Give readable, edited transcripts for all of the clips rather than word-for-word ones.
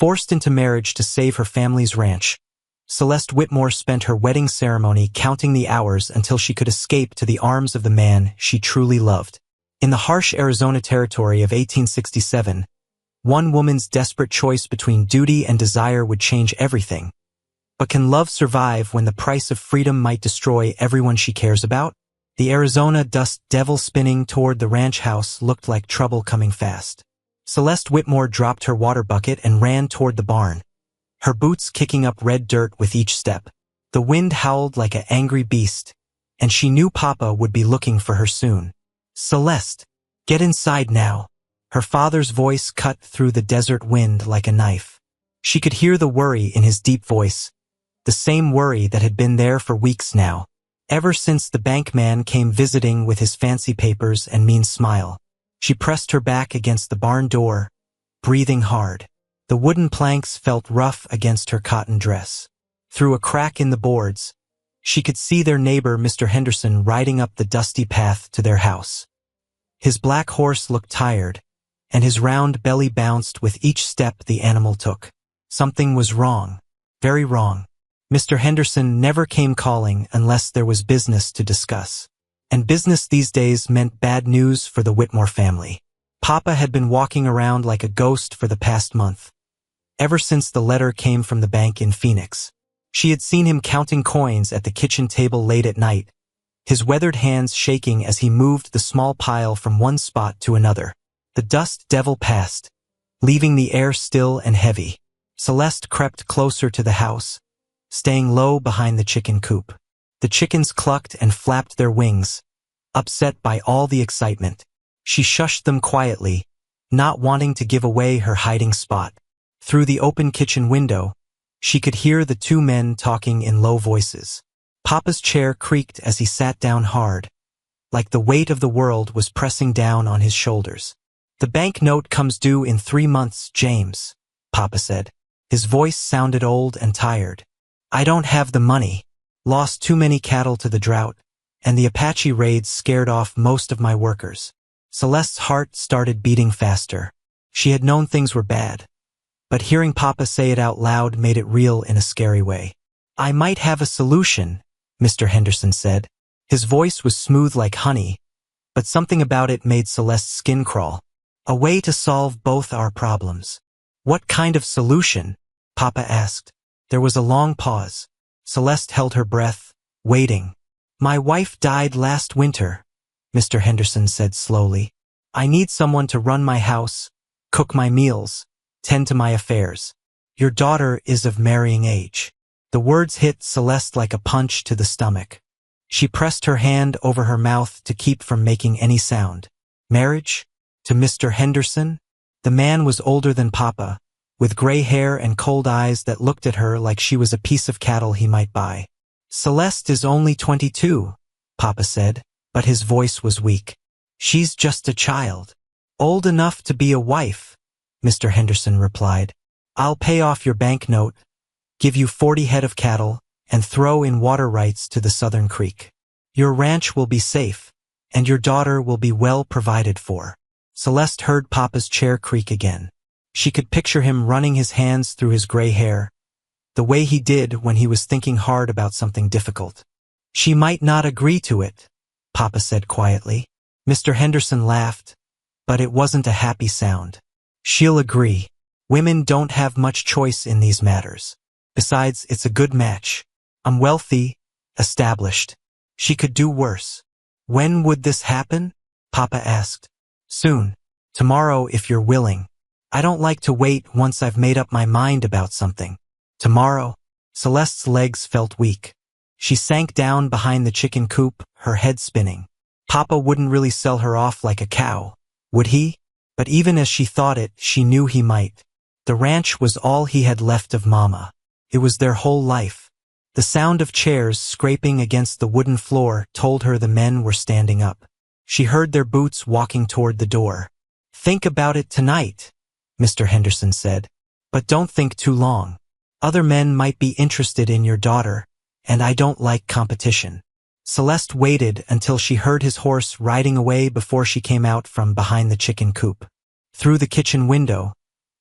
forced into marriage to save her family's ranch. Celeste Whitmore spent her wedding ceremony counting the hours until she could escape to the arms of the man she truly loved. In the harsh Arizona territory of 1867, one woman's desperate choice between duty and desire would change everything. But can love survive when the price of freedom might destroy everyone she cares about? The Arizona dust devil spinning toward the ranch house looked like trouble coming fast. Celeste Whitmore dropped her water bucket and ran toward the barn, her boots kicking up red dirt with each step. The wind howled like an angry beast, and she knew Papa would be looking for her soon. "Celeste, get inside now." Her father's voice cut through the desert wind like a knife. She could hear the worry in his deep voice, the same worry that had been there for weeks now, ever since the bank man came visiting with his fancy papers and mean smile. She pressed her back against the barn door, breathing hard. The wooden planks felt rough against her cotton dress. Through a crack in the boards, she could see their neighbor Mr. Henderson riding up the dusty path to their house. His black horse looked tired, and his round belly bounced with each step the animal took. Something was wrong, very wrong. Mr. Henderson never came calling unless there was business to discuss. And business these days meant bad news for the Whitmore family. Papa had been walking around like a ghost for the past month, ever since the letter came from the bank in Phoenix. She had seen him counting coins at the kitchen table late at night, his weathered hands shaking as he moved the small pile from one spot to another. The dust devil passed, leaving the air still and heavy. Celeste crept closer to the house, staying low behind the chicken coop. The chickens clucked and flapped their wings, upset by all the excitement. She shushed them quietly, not wanting to give away her hiding spot. Through the open kitchen window, she could hear the two men talking in low voices. Papa's chair creaked as he sat down hard, like the weight of the world was pressing down on his shoulders. "The bank note comes due in 3 months, James," Papa said. His voice sounded old and tired. "I don't have the money. Lost too many cattle to the drought, and the Apache raids scared off most of my workers." Celeste's heart started beating faster. She had known things were bad, but hearing Papa say it out loud made it real in a scary way. "I might have a solution," Mr. Henderson said. His voice was smooth like honey, but something about it made Celeste's skin crawl. "A way to solve both our problems." "What kind of solution?" Papa asked. There was a long pause. Celeste held her breath, waiting. "My wife died last winter," Mr. Henderson said slowly. "I need someone to run my house, cook my meals, tend to my affairs. Your daughter is of marrying age." The words hit Celeste like a punch to the stomach. She pressed her hand over her mouth to keep from making any sound. Marriage? To Mr. Henderson? The man was older than Papa, with gray hair and cold eyes that looked at her like she was a piece of cattle he might buy. "Celeste is only 22, Papa said, but his voice was weak. "She's just a child. Old enough to be a wife," Mr. Henderson replied. "I'll pay off your bank note, give you 40 head of cattle, and throw in water rights to the Southern Creek. Your ranch will be safe, and your daughter will be well provided for." Celeste heard Papa's chair creak again. She could picture him running his hands through his gray hair, the way he did when he was thinking hard about something difficult. "She might not agree to it," Papa said quietly. Mr. Henderson laughed, but it wasn't a happy sound. "She'll agree. Women don't have much choice in these matters. Besides, it's a good match. I'm wealthy, established. She could do worse." "When would this happen?" Papa asked. "Soon. Tomorrow if you're willing. I don't like to wait once I've made up my mind about something." "Tomorrow?" Celeste's legs felt weak. She sank down behind the chicken coop, her head spinning. Papa wouldn't really sell her off like a cow, would he? But even as she thought it, she knew he might. The ranch was all he had left of Mama. It was their whole life. The sound of chairs scraping against the wooden floor told her the men were standing up. She heard their boots walking toward the door. "Think about it tonight," Mr. Henderson said. "But don't think too long. Other men might be interested in your daughter, and I don't like competition." Celeste waited until she heard his horse riding away before she came out from behind the chicken coop. Through the kitchen window,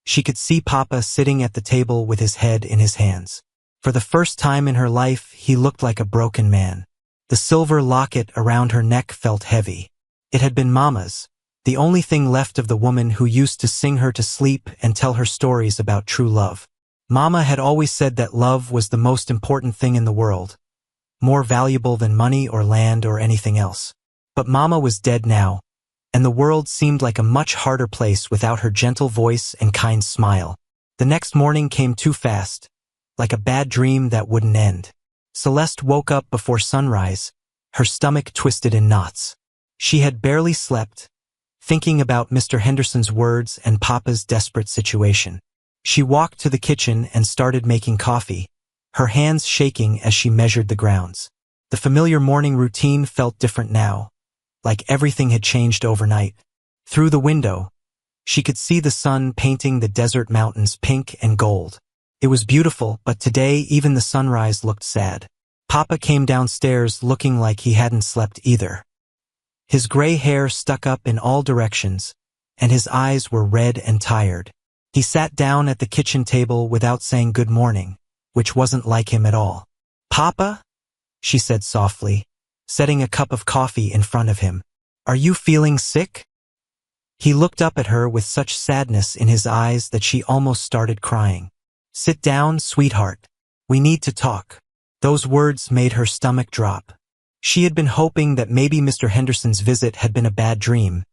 She could see Papa sitting at the table with his head in his hands. For the first time in her life, he looked like a broken man. The silver locket around her neck felt heavy. It had been Mama's, the only thing left of the woman who used to sing her to sleep and tell her stories about true love. Mama had always said that love was the most important thing in the world, more valuable than money or land or anything else. But Mama was dead now, and the world seemed like a much harder place without her gentle voice and kind smile. The next morning came too fast, like a bad dream that wouldn't end. Celeste woke up before sunrise, her stomach twisted in knots. She had barely slept, thinking about Mr. Henderson's words and Papa's desperate situation. She walked to the kitchen and started making coffee, her hands shaking as she measured the grounds. The familiar morning routine felt different now, like everything had changed overnight. Through the window, she could see the sun painting the desert mountains pink and gold. It was beautiful, but today even the sunrise looked sad. Papa came downstairs looking like he hadn't slept either. His gray hair stuck up in all directions, and his eyes were red and tired. He sat down at the kitchen table without saying good morning, which wasn't like him at all. "Papa?" she said softly, setting a cup of coffee in front of him. "Are you feeling sick?" He looked up at her with such sadness in his eyes that she almost started crying. "Sit down, sweetheart. We need to talk." Those words made her stomach drop. She had been hoping that maybe Mr. Henderson's visit had been a bad dream,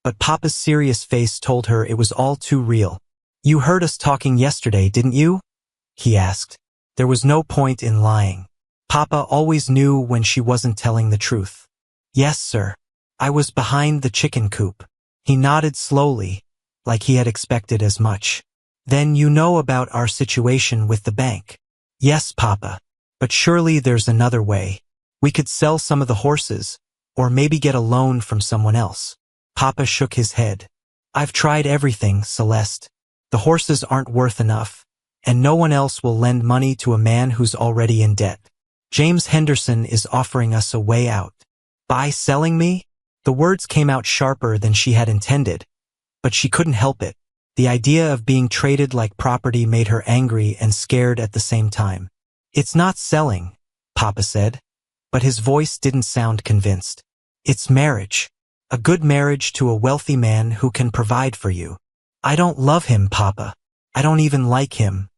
but Papa's serious face told her it was all too real. "You heard us talking yesterday, didn't you?" he asked. There was no point in lying. Papa always knew when she wasn't telling the truth. "Yes, sir. I was behind the chicken coop." He nodded slowly, like he had expected as much. "Then you know about our situation with the bank." "Yes, Papa. But surely there's another way. We could sell some of the horses, or maybe get a loan from someone else." Papa shook his head. "I've tried everything, Celeste. The horses aren't worth enough, and no one else will lend money to a man who's already in debt. James Henderson is offering us a way out." "By selling me?" The words came out sharper than she had intended, but she couldn't help it. The idea of being traded like property made her angry and scared at the same time. "It's not selling," Papa said, but his voice didn't sound convinced. "It's marriage. A good marriage to a wealthy man who can provide for you." "I don't love him, Papa. I don't even like him.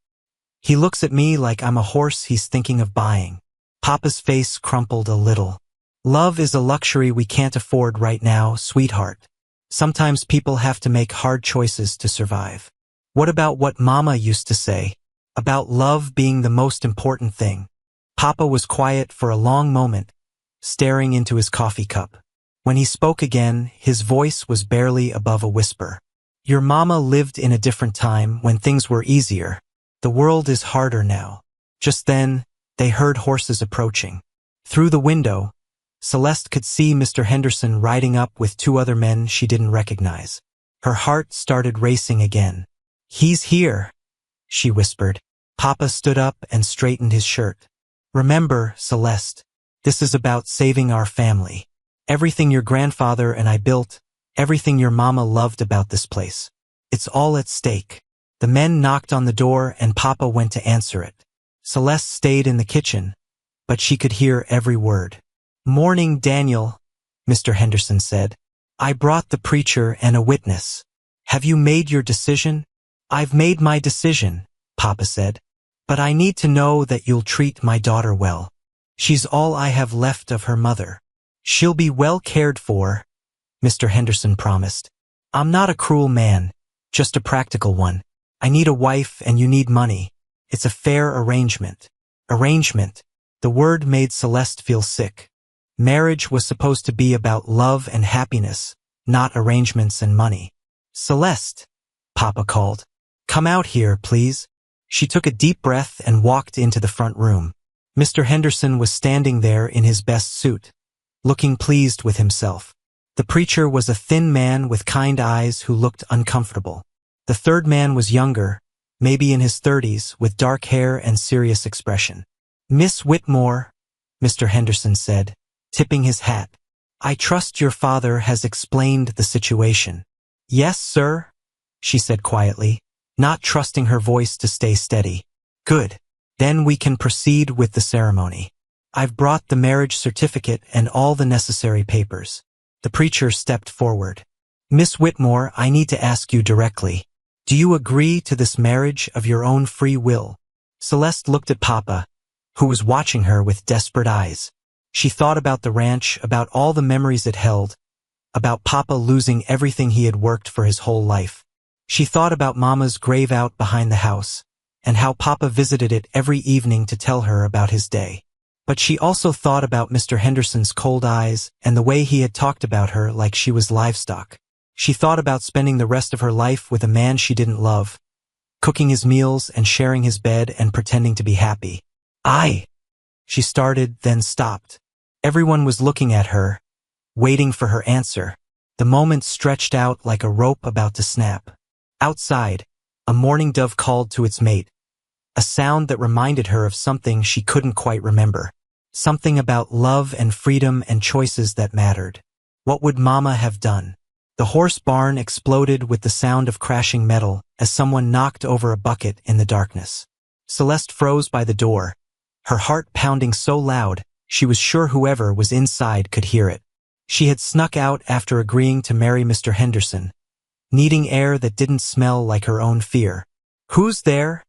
He looks at me like I'm a horse he's thinking of buying." Papa's face crumpled a little. "Love is a luxury we can't afford right now, sweetheart. Sometimes people have to make hard choices to survive." "What about what Mama used to say, about love being the most important thing?" Papa was quiet for a long moment, staring into his coffee cup. When he spoke again, his voice was barely above a whisper. "Your Mama lived in a different time when things were easier. The world is harder now." Just then, they heard horses approaching. Through the window, Celeste could see Mr. Henderson riding up with two other men she didn't recognize. Her heart started racing again. "He's here," she whispered. Papa stood up and straightened his shirt. "Remember, Celeste, this is about saving our family. Everything your grandfather and I built, everything your Mama loved about this place. It's all at stake." The men knocked on the door and Papa went to answer it. Celeste stayed in the kitchen, but she could hear every word. "Morning, Daniel," Mr. Henderson said. "I brought the preacher and a witness. Have you made your decision?" "I've made my decision," Papa said. "But I need to know that you'll treat my daughter well. She's all I have left of her mother." "She'll be well cared for," Mr. Henderson promised. "I'm not a cruel man, just a practical one. I need a wife and you need money. It's a fair arrangement." Arrangement. The word made Celeste feel sick. Marriage was supposed to be about love and happiness, not arrangements and money. "Celeste," Papa called. "Come out here, please." She took a deep breath and walked into the front room. Mr. Henderson was standing there in his best suit, looking pleased with himself. The preacher was a thin man with kind eyes who looked uncomfortable. The third man was younger, maybe in his 30s, with dark hair and serious expression. "Miss Whitmore," Mr. Henderson said, tipping his hat. "I trust your father has explained the situation." "Yes, sir," she said quietly. not trusting her voice to stay steady. Good. Then we can proceed with the ceremony. I've brought the marriage certificate and all the necessary papers. The preacher stepped forward. Miss Whitmore, I need to ask you directly. Do you agree to this marriage of your own free will? Celeste looked at Papa, who was watching her with desperate eyes. She thought about the ranch, about all the memories it held, about Papa losing everything he had worked for his whole life. She thought about Mama's grave out behind the house, and how Papa visited it every evening to tell her about his day. But she also thought about Mr. Henderson's cold eyes and the way he had talked about her like she was livestock. She thought about spending the rest of her life with a man she didn't love, cooking his meals and sharing his bed and pretending to be happy. She started, then stopped. Everyone was looking at her, waiting for her answer. The moment stretched out like a rope about to snap. Outside, a mourning dove called to its mate, a sound that reminded her of something she couldn't quite remember. Something about love and freedom and choices that mattered. What would Mama have done? The horse barn exploded with the sound of crashing metal as someone knocked over a bucket in the darkness. Celeste froze by the door, her heart pounding so loud she was sure whoever was inside could hear it. She had snuck out after agreeing to marry Mr. Henderson, needing air that didn't smell like her own fear. Who's there?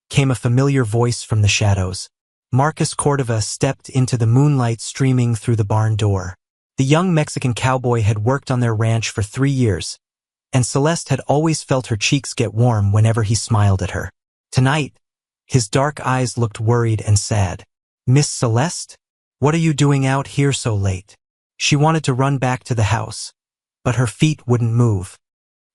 Came a familiar voice from the shadows. Marcus Cordova stepped into the moonlight streaming through the barn door. The young Mexican cowboy had worked on their ranch for 3 years, and Celeste had always felt her cheeks get warm whenever he smiled at her. Tonight, his dark eyes looked worried and sad. Miss Celeste? What are you doing out here so late? She wanted to run back to the house, but her feet wouldn't move.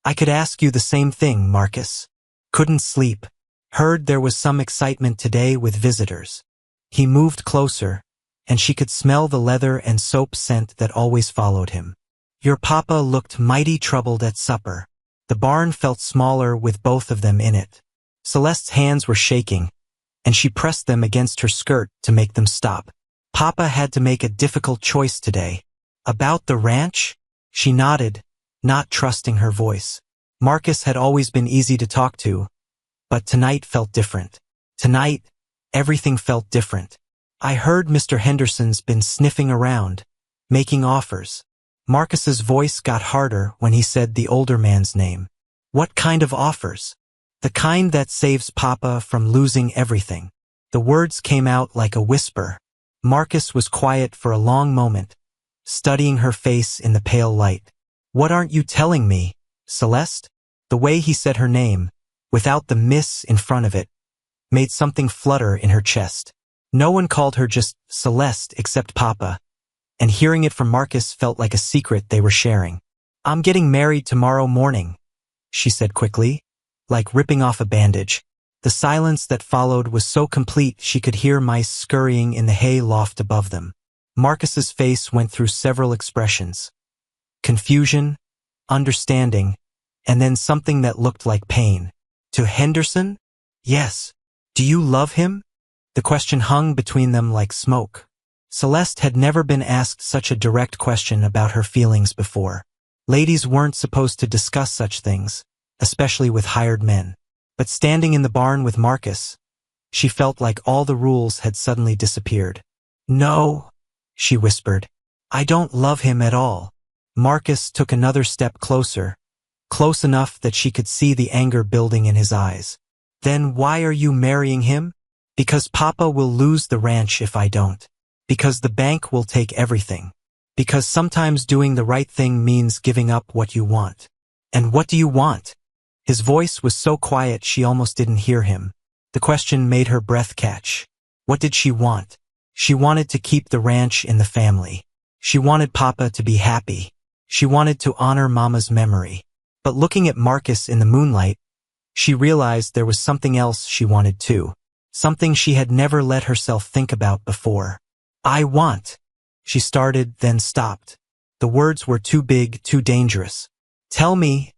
I could ask you the same thing, Marcus. Couldn't sleep. Heard there was some excitement today with visitors. He moved closer, and she could smell the leather and soap scent that always followed him. Your papa looked mighty troubled at supper. The barn felt smaller with both of them in it. Celeste's hands were shaking, and she pressed them against her skirt to make them stop. Papa had to make a difficult choice today. About the ranch? She nodded, not trusting her voice. Marcus had always been easy to talk to, but tonight felt different. Tonight, everything felt different. I heard Mr. Henderson's been sniffing around, making offers. Marcus's voice got harder when he said the older man's name. What kind of offers? The kind that saves Papa from losing everything. The words came out like a whisper. Marcus was quiet for a long moment, studying her face in the pale light. What aren't you telling me, Celeste? The way he said her name, without the miss in front of it, made something flutter in her chest. No one called her just Celeste except Papa, and hearing it from Marcus felt like a secret they were sharing. I'm getting married tomorrow morning, she said quickly, like ripping off a bandage. The silence that followed was so complete she could hear mice scurrying in the hay loft above them. Marcus's face went through several expressions. Confusion, understanding, and then something that looked like pain. To Henderson? Yes. Do you love him? The question hung between them like smoke. Celeste had never been asked such a direct question about her feelings before. Ladies weren't supposed to discuss such things, especially with hired men. But standing in the barn with Marcus, she felt like all the rules had suddenly disappeared. No, she whispered. I don't love him at all. Marcus took another step closer, close enough that she could see the anger building in his eyes. Then why are you marrying him? Because Papa will lose the ranch if I don't. Because the bank will take everything. Because sometimes doing the right thing means giving up what you want. And what do you want? His voice was so quiet she almost didn't hear him. The question made her breath catch. What did she want? She wanted to keep the ranch in the family. She wanted Papa to be happy. She wanted to honor Mama's memory. But looking at Marcus in the moonlight, she realized there was something else she wanted too. Something she had never let herself think about before. I want. She started, then stopped. The words were too big, too dangerous. Tell me,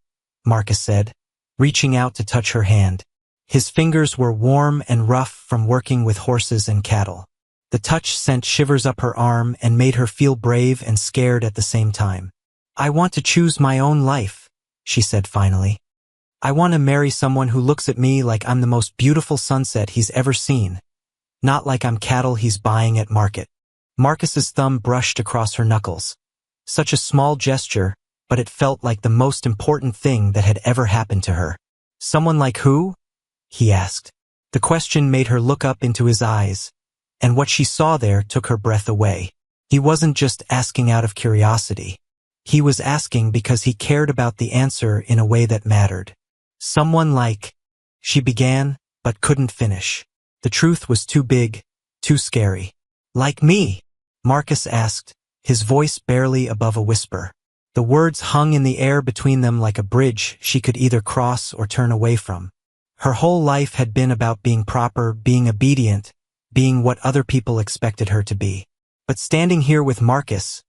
Marcus said, reaching out to touch her hand. His fingers were warm and rough from working with horses and cattle. The touch sent shivers up her arm and made her feel brave and scared at the same time. I want to choose my own life, she said finally. I want to marry someone who looks at me like I'm the most beautiful sunset he's ever seen, not like I'm cattle he's buying at market. Marcus's thumb brushed across her knuckles. Such a small gesture, but it felt like the most important thing that had ever happened to her. Someone like who? He asked. The question made her look up into his eyes, and what she saw there took her breath away. He wasn't just asking out of curiosity. He was asking because he cared about the answer in a way that mattered. Someone like, she began, but couldn't finish. The truth was too big, too scary. Like me? Marcus asked, his voice barely above a whisper. The words hung in the air between them like a bridge she could either cross or turn away from. Her whole life had been about being proper, being obedient, being what other people expected her to be. But standing here with Marcus,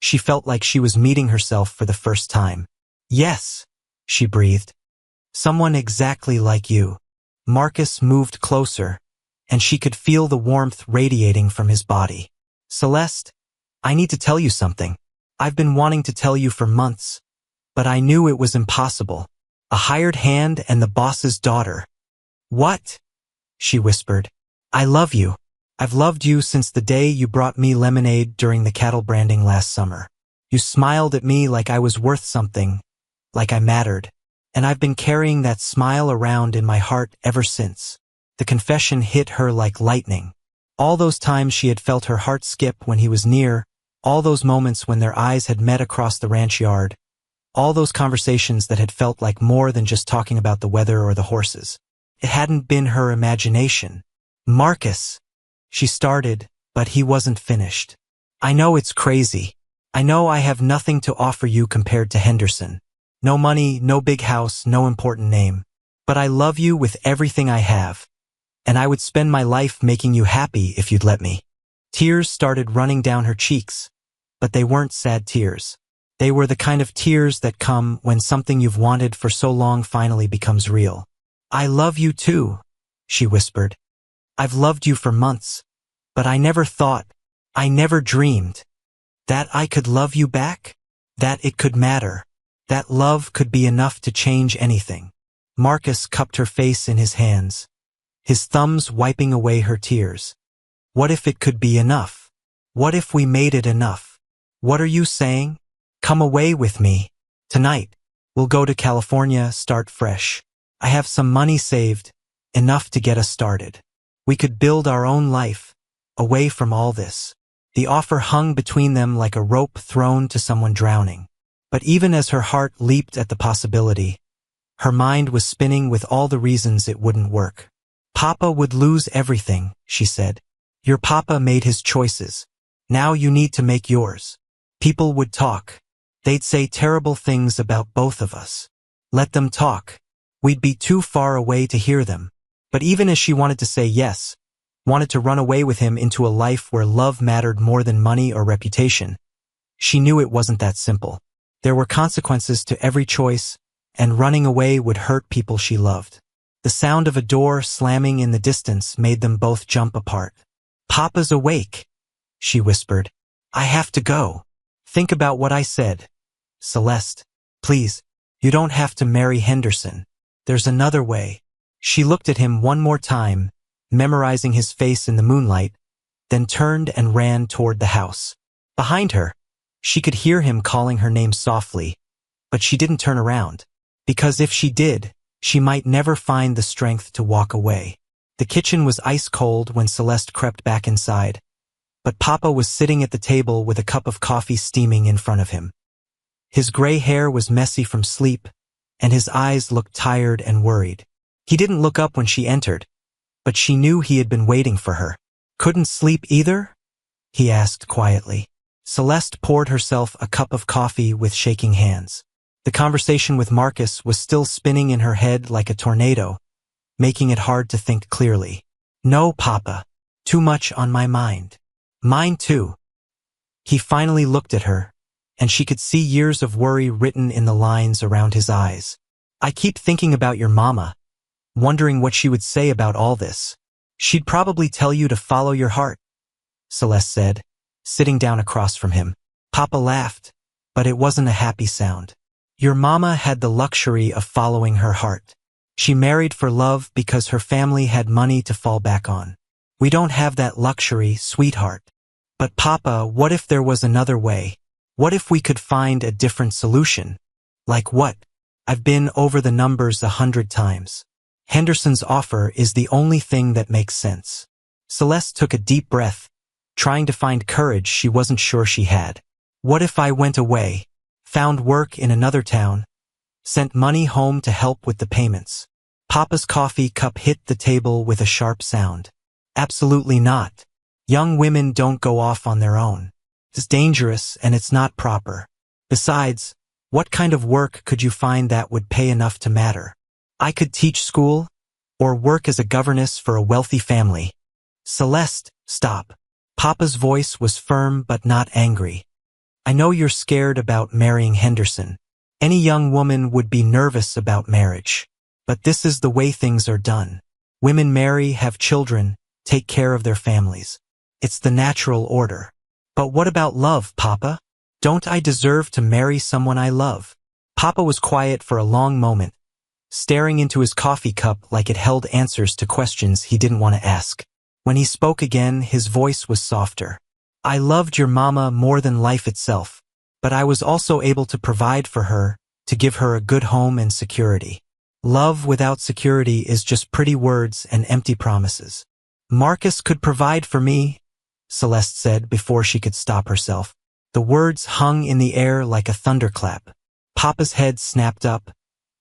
she felt like she was meeting herself for the first time. Yes, she breathed. Someone exactly like you. Marcus moved closer, and she could feel the warmth radiating from his body. Celeste, I need to tell you something. I've been wanting to tell you for months, but I knew it was impossible. A hired hand and the boss's daughter. What? She whispered. I love you. I've loved you since the day you brought me lemonade during the cattle branding last summer. You smiled at me like I was worth something, like I mattered. And I've been carrying that smile around in my heart ever since. The confession hit her like lightning. All those times she had felt her heart skip when he was near, all those moments when their eyes had met across the ranch yard, all those conversations that had felt like more than just talking about the weather or the horses. It hadn't been her imagination. Marcus, she started, but he wasn't finished. I know it's crazy. I know I have nothing to offer you compared to Henderson. No money, no big house, no important name. But I love you with everything I have. And I would spend my life making you happy if you'd let me. Tears started running down her cheeks, but they weren't sad tears. They were the kind of tears that come when something you've wanted for so long finally becomes real. I love you too, she whispered. I've loved you for months, but I never dreamed, that I could love you back, that it could matter, that love could be enough to change anything. Marcus cupped her face in his hands, his thumbs wiping away her tears. What if it could be enough? What if we made it enough? What are you saying? Come away with me. Tonight, we'll go to California, start fresh. I have some money saved, enough to get us started. We could build our own life, away from all this. The offer hung between them like a rope thrown to someone drowning. But even as her heart leaped at the possibility, her mind was spinning with all the reasons it wouldn't work. Papa would lose everything, she said. Your papa made his choices. Now you need to make yours. People would talk. They'd say terrible things about both of us. Let them talk. We'd be too far away to hear them. But even as she wanted to say yes, wanted to run away with him into a life where love mattered more than money or reputation, she knew it wasn't that simple. There were consequences to every choice, and running away would hurt people she loved. The sound of a door slamming in the distance made them both jump apart. Papa's awake, she whispered. I have to go. Think about what I said. Celeste, please, you don't have to marry Henderson. There's another way. She looked at him one more time, memorizing his face in the moonlight, then turned and ran toward the house. Behind her, she could hear him calling her name softly, but she didn't turn around, because if she did, she might never find the strength to walk away. The kitchen was ice cold when Celeste crept back inside, but Papa was sitting at the table with a cup of coffee steaming in front of him. His gray hair was messy from sleep, and his eyes looked tired and worried. He didn't look up when she entered, but she knew he had been waiting for her. Couldn't sleep either? He asked quietly. Celeste poured herself a cup of coffee with shaking hands. The conversation with Marcus was still spinning in her head like a tornado, making it hard to think clearly. No, Papa. Too much on my mind. Mine too. He finally looked at her, and she could see years of worry written in the lines around his eyes. I keep thinking about your mama, wondering what she would say about all this. She'd probably tell you to follow your heart, Celeste said, sitting down across from him. Papa laughed, but it wasn't a happy sound. Your mama had the luxury of following her heart. She married for love because her family had money to fall back on. We don't have that luxury, sweetheart. But Papa, what if there was another way? What if we could find a different solution? Like what? I've been over the numbers 100 times. Henderson's offer is the only thing that makes sense. Celeste took a deep breath, trying to find courage she wasn't sure she had. What if I went away, found work in another town, sent money home to help with the payments? Papa's coffee cup hit the table with a sharp sound. Absolutely not. Young women don't go off on their own. It's dangerous and it's not proper. Besides, what kind of work could you find that would pay enough to matter? I could teach school or work as a governess for a wealthy family. Celeste, stop. Papa's voice was firm but not angry. I know you're scared about marrying Henderson. Any young woman would be nervous about marriage. But this is the way things are done. Women marry, have children, take care of their families. It's the natural order. But what about love, Papa? Don't I deserve to marry someone I love? Papa was quiet for a long moment, staring into his coffee cup like it held answers to questions he didn't want to ask. When he spoke again, his voice was softer. I loved your mama more than life itself, but I was also able to provide for her, to give her a good home and security. Love without security is just pretty words and empty promises. Marcus could provide for me, Celeste said before she could stop herself. The words hung in the air like a thunderclap. Papa's head snapped up,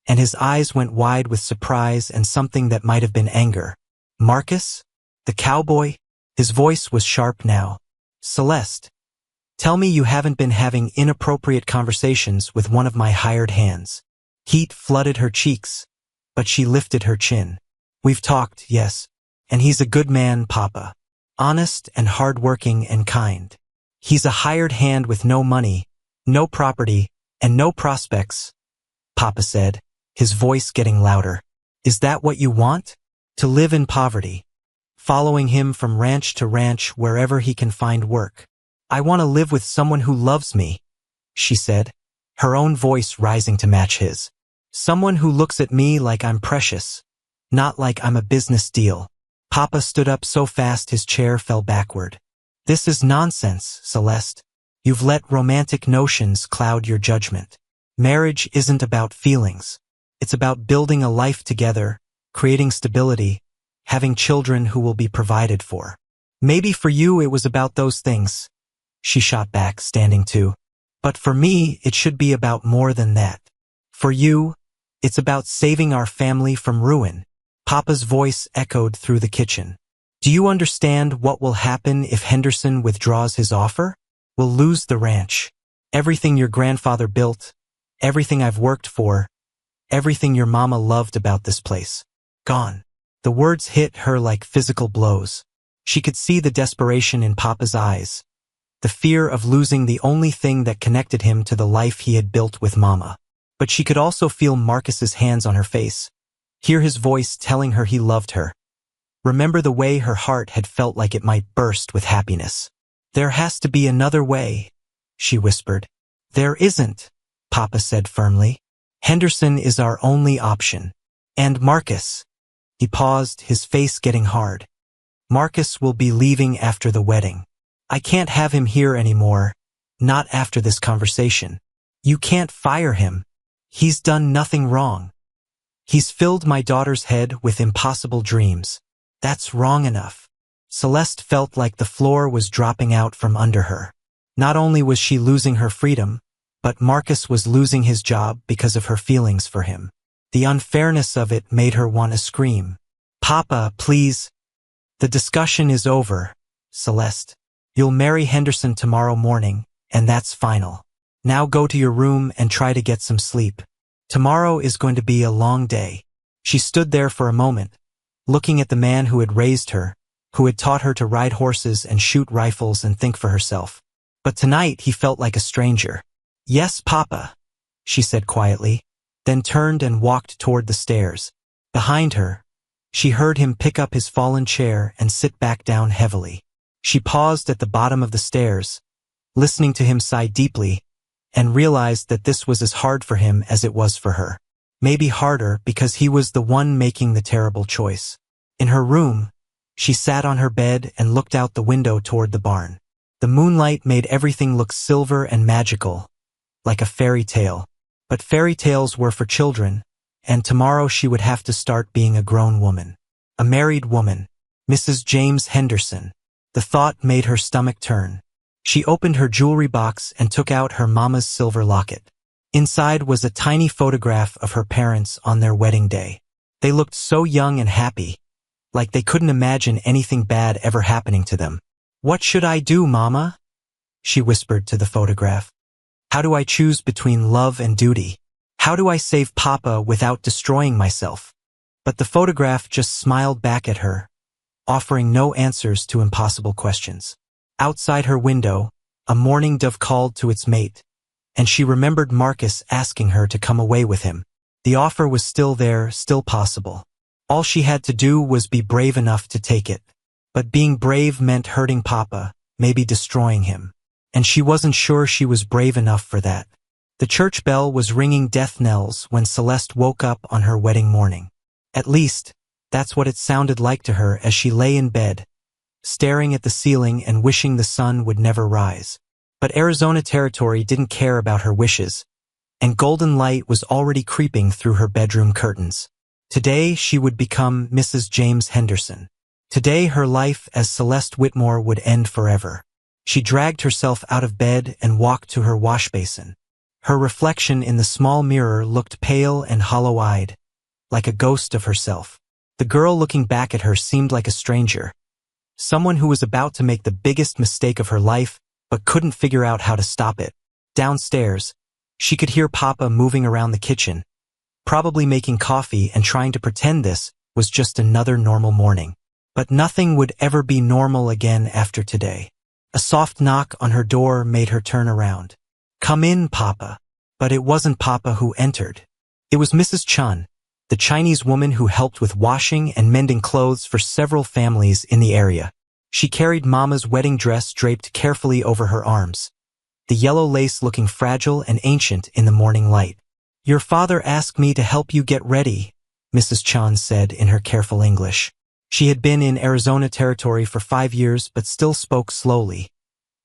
and his eyes went wide with surprise and something that might have been anger. Marcus? The cowboy? His voice was sharp now. Celeste, tell me you haven't been having inappropriate conversations with one of my hired hands. Heat flooded her cheeks, but she lifted her chin. We've talked, yes, and he's a good man, Papa. Honest and hardworking and kind. He's a hired hand with no money, no property, and no prospects, Papa said, his voice getting louder. Is that what you want? To live in poverty, following him from ranch to ranch wherever he can find work. I want to live with someone who loves me, she said, her own voice rising to match his. Someone who looks at me like I'm precious, not like I'm a business deal. Papa stood up so fast his chair fell backward. This is nonsense, Celeste. You've let romantic notions cloud your judgment. Marriage isn't about feelings. It's about building a life together, creating stability, having children who will be provided for. Maybe for you it was about those things, she shot back, standing too. But for me, it should be about more than that. For you, it's about saving our family from ruin. Papa's voice echoed through the kitchen. Do you understand what will happen if Henderson withdraws his offer? We'll lose the ranch. Everything your grandfather built, everything I've worked for, everything your mama loved about this place. Gone. The words hit her like physical blows. She could see the desperation in Papa's eyes, the fear of losing the only thing that connected him to the life he had built with Mama. But she could also feel Marcus's hands on her face, hear his voice telling her he loved her. Remember the way her heart had felt like it might burst with happiness. There has to be another way, she whispered. There isn't, Papa said firmly. Henderson is our only option. And Marcus. He paused, his face getting hard. Marcus will be leaving after the wedding. I can't have him here anymore, not after this conversation. You can't fire him. He's done nothing wrong. He's filled my daughter's head with impossible dreams. That's wrong enough. Celeste felt like the floor was dropping out from under her. Not only was she losing her freedom, but Marcus was losing his job because of her feelings for him. The unfairness of it made her want to scream. Papa, please. The discussion is over, Celeste. You'll marry Henderson tomorrow morning, and that's final. Now go to your room and try to get some sleep. Tomorrow is going to be a long day. She stood there for a moment, looking at the man who had raised her, who had taught her to ride horses and shoot rifles and think for herself. But tonight he felt like a stranger. Yes, Papa, she said quietly, then turned and walked toward the stairs. Behind her, she heard him pick up his fallen chair and sit back down heavily. She paused at the bottom of the stairs, listening to him sigh deeply, and realized that this was as hard for him as it was for her. Maybe harder because he was the one making the terrible choice. In her room, she sat on her bed and looked out the window toward the barn. The moonlight made everything look silver and magical, like a fairy tale. But fairy tales were for children, and tomorrow she would have to start being a grown woman. A married woman, Mrs. James Henderson. The thought made her stomach turn. She opened her jewelry box and took out her mama's silver locket. Inside was a tiny photograph of her parents on their wedding day. They looked so young and happy, like they couldn't imagine anything bad ever happening to them. "What should I do, Mama?" she whispered to the photograph. "How do I choose between love and duty? How do I save Papa without destroying myself?" But the photograph just smiled back at her, offering no answers to impossible questions. Outside her window, a mourning dove called to its mate, and she remembered Marcus asking her to come away with him. The offer was still there, still possible. All she had to do was be brave enough to take it. But being brave meant hurting Papa, maybe destroying him. And she wasn't sure she was brave enough for that. The church bell was ringing death knells when Celeste woke up on her wedding morning. At least, that's what it sounded like to her as she lay in bed, staring at the ceiling and wishing the sun would never rise. But Arizona Territory didn't care about her wishes, and golden light was already creeping through her bedroom curtains. Today she would become Mrs. James Henderson. Today her life as Celeste Whitmore would end forever. She dragged herself out of bed and walked to her wash basin. Her reflection in the small mirror looked pale and hollow-eyed, like a ghost of herself. The girl looking back at her seemed like a stranger, someone who was about to make the biggest mistake of her life but couldn't figure out how to stop it. Downstairs, she could hear Papa moving around the kitchen, probably making coffee and trying to pretend this was just another normal morning. But nothing would ever be normal again after today. A soft knock on her door made her turn around. "Come in, Papa." But it wasn't Papa who entered. It was Mrs. Chun, the Chinese woman who helped with washing and mending clothes for several families in the area. She carried Mama's wedding dress draped carefully over her arms, the yellow lace looking fragile and ancient in the morning light. "Your father asked me to help you get ready," Mrs. Chun said in her careful English. She had been in Arizona Territory for 5 years but still spoke slowly,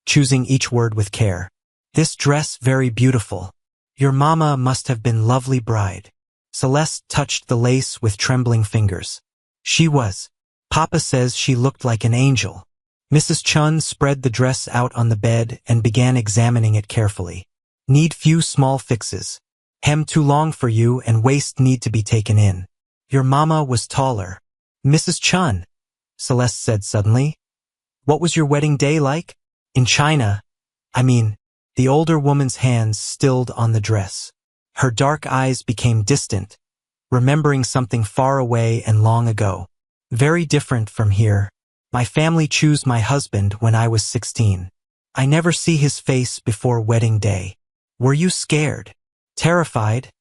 choosing each word with care. "This dress very beautiful. Your mama must have been lovely bride." Celeste touched the lace with trembling fingers. She was. "Papa says she looked like an angel." Mrs. Chun spread the dress out on the bed and began examining it carefully. "Need few small fixes. Hem too long for you and waist need to be taken in. Your mama was taller." "Mrs. Chun," Celeste said suddenly, "what was your wedding day like?" "In China, the older woman's hands stilled on the dress. Her dark eyes became distant, remembering something far away and long ago. "Very different from here. My family chose my husband when I was 16. I never see his face before wedding day." "Were you scared?" "Terrified,"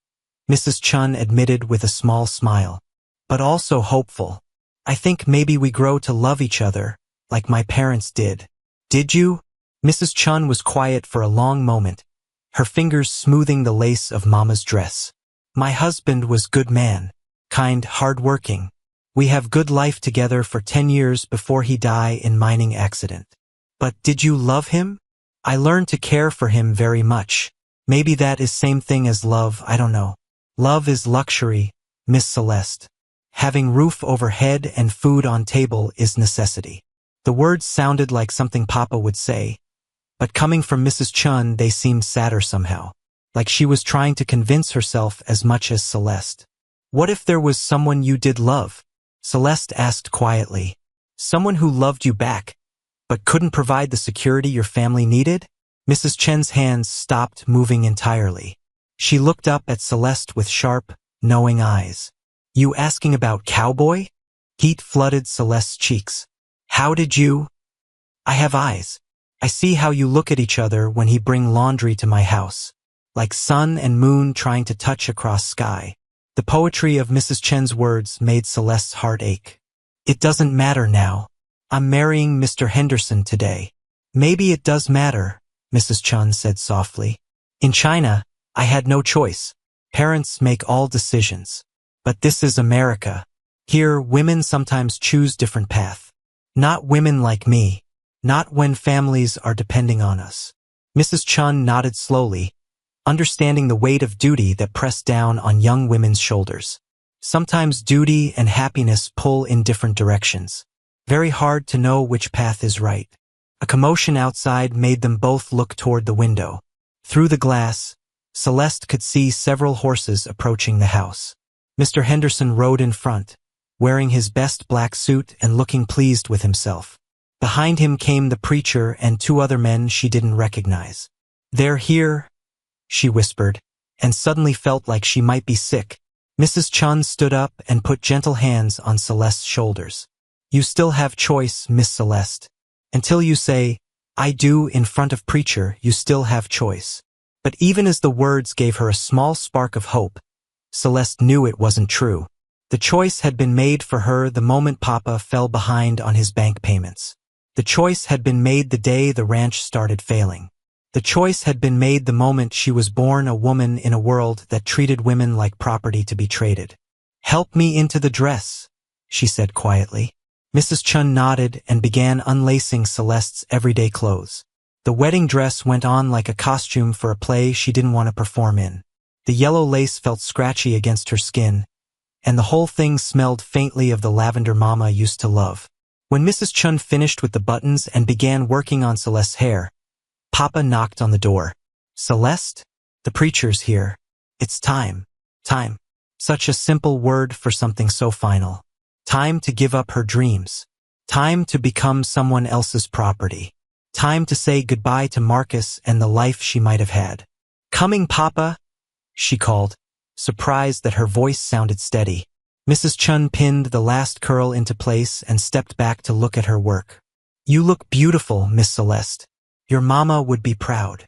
Mrs. Chun admitted with a small smile, "but also hopeful. I think maybe we grow to love each other, like my parents did." "Did you?" Mrs. Chun was quiet for a long moment, her fingers smoothing the lace of Mama's dress. "My husband was good man, kind, hard-working. We have good life together for 10 years before he die in mining accident." "But did you love him?" "I learned to care for him very much. Maybe that is same thing as love, I don't know. Love is luxury, Miss Celeste. Having roof over head and food on table is necessity." The words sounded like something Papa would say, but coming from Mrs. Chun they seemed sadder somehow, like she was trying to convince herself as much as Celeste. "What if there was someone you did love?" Celeste asked quietly. "Someone who loved you back, but couldn't provide the security your family needed?" Mrs. Chen's hands stopped moving entirely. She looked up at Celeste with sharp, knowing eyes. "You asking about cowboy?" Heat flooded Celeste's cheeks. "How did you?" "I have eyes. I see how you look at each other when he bring laundry to my house. Like sun and moon trying to touch across sky." The poetry of Mrs. Chen's words made Celeste's heart ache. "It doesn't matter now. I'm marrying Mr. Henderson today." "Maybe it does matter," Mrs. Chun said softly. In China, I had no choice. Parents make all decisions. But this is America. Here, women sometimes choose different path. Not women like me. Not when families are depending on us. Mrs. Chun nodded slowly, understanding the weight of duty that pressed down on young women's shoulders. Sometimes duty and happiness pull in different directions. Very hard to know which path is right. A commotion outside made them both look toward the window. Through the glass, Celeste could see several horses approaching the house. Mr. Henderson rode in front, wearing his best black suit and looking pleased with himself. Behind him came the preacher and two other men she didn't recognize. "They're here," she whispered, and suddenly felt like she might be sick. Mrs. Chun stood up and put gentle hands on Celeste's shoulders. "You still have choice, Miss Celeste. Until you say, 'I do' in front of preacher, you still have choice." But even as the words gave her a small spark of hope, Celeste knew it wasn't true. The choice had been made for her the moment Papa fell behind on his bank payments. The choice had been made the day the ranch started failing. The choice had been made the moment she was born a woman in a world that treated women like property to be traded. "Help me into the dress," she said quietly. Mrs. Chun nodded and began unlacing Celeste's everyday clothes. The wedding dress went on like a costume for a play she didn't want to perform in. The yellow lace felt scratchy against her skin, and the whole thing smelled faintly of the lavender Mama used to love. When Mrs. Chun finished with the buttons and began working on Celeste's hair, Papa knocked on the door. "Celeste? The preacher's here. It's time. Time." Such a simple word for something so final. Time to give up her dreams. Time to become someone else's property. Time to say goodbye to Marcus and the life she might have had. "Coming, Papa," she called, surprised that her voice sounded steady. Mrs. Chun pinned the last curl into place and stepped back to look at her work. "You look beautiful, Miss Celeste. Your mama would be proud."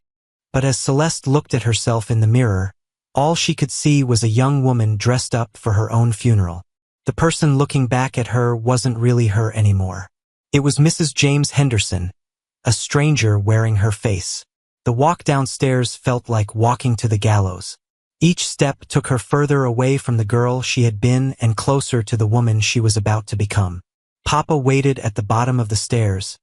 But as Celeste looked at herself in the mirror, all she could see was a young woman dressed up for her own funeral. The person looking back at her wasn't really her anymore. It was Mrs. James Henderson, a stranger wearing her face. The walk downstairs felt like walking to the gallows. Each step took her further away from the girl she had been and closer to the woman she was about to become. Papa waited at the bottom of the stairs,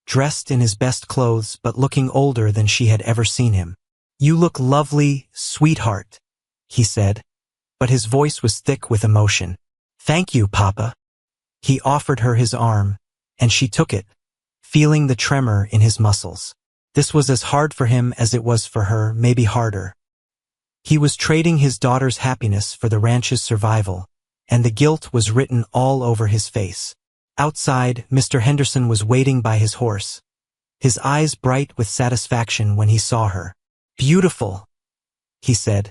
dressed in his best clothes but looking older than she had ever seen him. "You look lovely, sweetheart," he said, but his voice was thick with emotion. "Thank you, Papa." He offered her his arm, and she took it, feeling the tremor in his muscles. This was as hard for him as it was for her, maybe harder. He was trading his daughter's happiness for the ranch's survival, and the guilt was written all over his face. Outside, Mr. Henderson was waiting by his horse, his eyes bright with satisfaction when he saw her. "Beautiful," he said,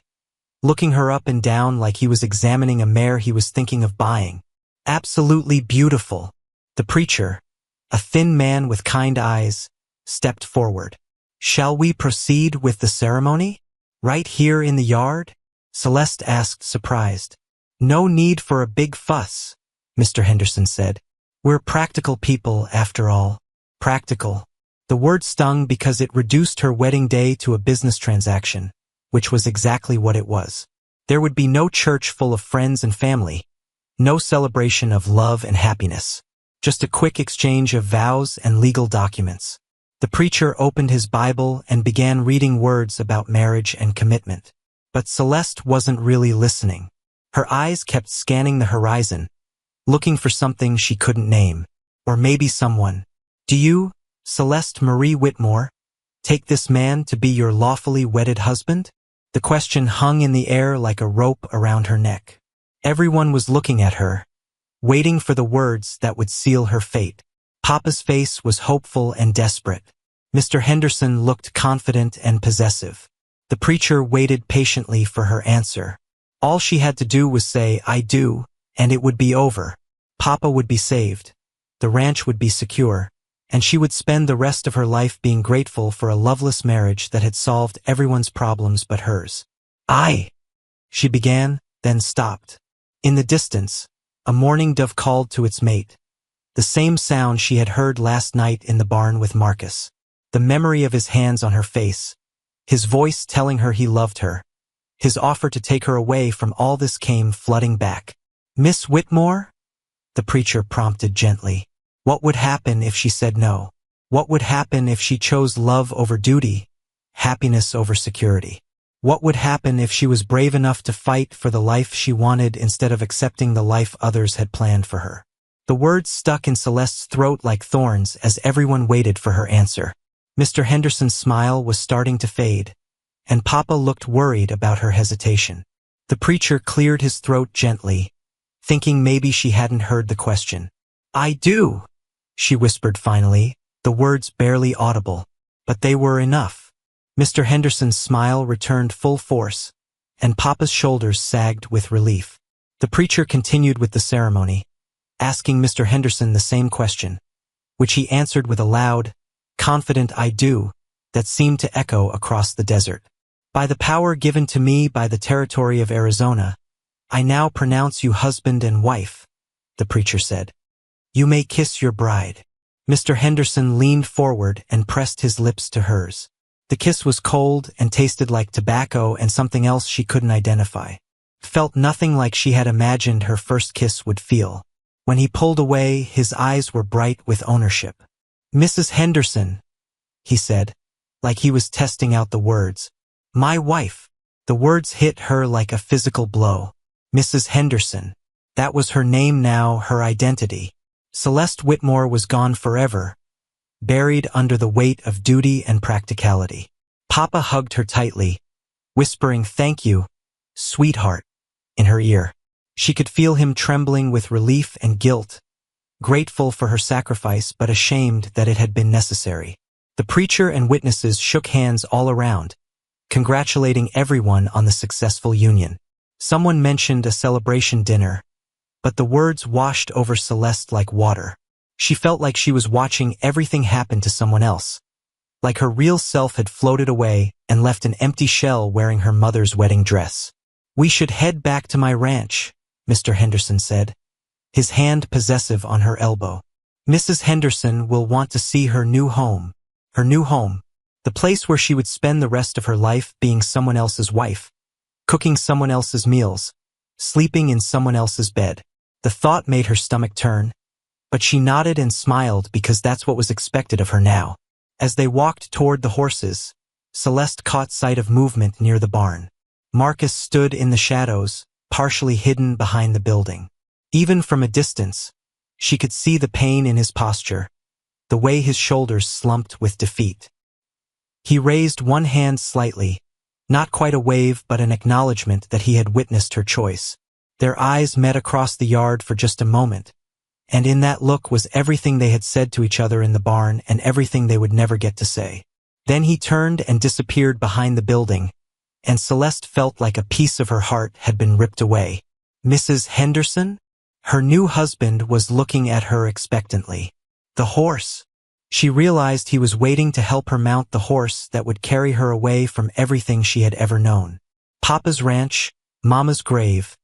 looking her up and down like he was examining a mare he was thinking of buying. "Absolutely beautiful." The preacher, a thin man with kind eyes, stepped forward. "Shall we proceed with the ceremony? Right here in the yard?" Celeste asked, surprised. "No need for a big fuss," Mr. Henderson said. "We're practical people, after all." Practical. The word stung because it reduced her wedding day to a business transaction, which was exactly what it was. There would be no church full of friends and family, no celebration of love and happiness, just a quick exchange of vows and legal documents. The preacher opened his Bible and began reading words about marriage and commitment. But Celeste wasn't really listening. Her eyes kept scanning the horizon, looking for something she couldn't name. Or maybe someone. "Do you, Celeste Marie Whitmore, take this man to be your lawfully wedded husband?" The question hung in the air like a rope around her neck. Everyone was looking at her, waiting for the words that would seal her fate. Papa's face was hopeful and desperate. Mr. Henderson looked confident and possessive. The preacher waited patiently for her answer. All she had to do was say, "I do," and it would be over. Papa would be saved. The ranch would be secure, and she would spend the rest of her life being grateful for a loveless marriage that had solved everyone's problems but hers. She began, then stopped. In the distance, a mourning dove called to its mate. The same sound she had heard last night in the barn with Marcus. The memory of his hands on her face, his voice telling her he loved her. His offer to take her away from all this came flooding back. "Miss Whitmore?" the preacher prompted gently. What would happen if she said no? What would happen if she chose love over duty, happiness over security? What would happen if she was brave enough to fight for the life she wanted instead of accepting the life others had planned for her? The words stuck in Celeste's throat like thorns as everyone waited for her answer. Mr. Henderson's smile was starting to fade, and Papa looked worried about her hesitation. The preacher cleared his throat gently, thinking maybe she hadn't heard the question. "I do," she whispered finally, the words barely audible, but they were enough. Mr. Henderson's smile returned full force, and Papa's shoulders sagged with relief. The preacher continued with the ceremony, asking Mr. Henderson the same question, which he answered with a loud, confident "I do" that seemed to echo across the desert. "By the power given to me by the territory of Arizona, I now pronounce you husband and wife," the preacher said. "You may kiss your bride." Mr. Henderson leaned forward and pressed his lips to hers. The kiss was cold and tasted like tobacco and something else she couldn't identify. Felt nothing like she had imagined her first kiss would feel. When he pulled away, his eyes were bright with ownership. "Mrs. Henderson," he said, like he was testing out the words. "My wife." The words hit her like a physical blow. Mrs. Henderson. That was her name now, her identity. Celeste Whitmore was gone forever, buried under the weight of duty and practicality. Papa hugged her tightly, whispering "Thank you, sweetheart," in her ear. She could feel him trembling with relief and guilt, grateful for her sacrifice but ashamed that it had been necessary. The preacher and witnesses shook hands all around, congratulating everyone on the successful union. Someone mentioned a celebration dinner, but the words washed over Celeste like water. She felt like she was watching everything happen to someone else, like her real self had floated away and left an empty shell wearing her mother's wedding dress. "We should head back to my ranch," Mr. Henderson said, his hand possessive on her elbow. "Mrs. Henderson will want to see her new home, the place where she would spend the rest of her life being someone else's wife, cooking someone else's meals, sleeping in someone else's bed." The thought made her stomach turn, but she nodded and smiled because that's what was expected of her now. As they walked toward the horses, Celeste caught sight of movement near the barn. Marcus stood in the shadows, partially hidden behind the building. Even from a distance, she could see the pain in his posture, the way his shoulders slumped with defeat. He raised one hand slightly, not quite a wave but an acknowledgement that he had witnessed her choice. Their eyes met across the yard for just a moment, and in that look was everything they had said to each other in the barn and everything they would never get to say. Then he turned and disappeared behind the building, and Celeste felt like a piece of her heart had been ripped away. Mrs. Henderson? Her new husband was looking at her expectantly. The horse. She realized he was waiting to help her mount the horse that would carry her away from everything she had ever known. Papa's ranch, Mama's grave,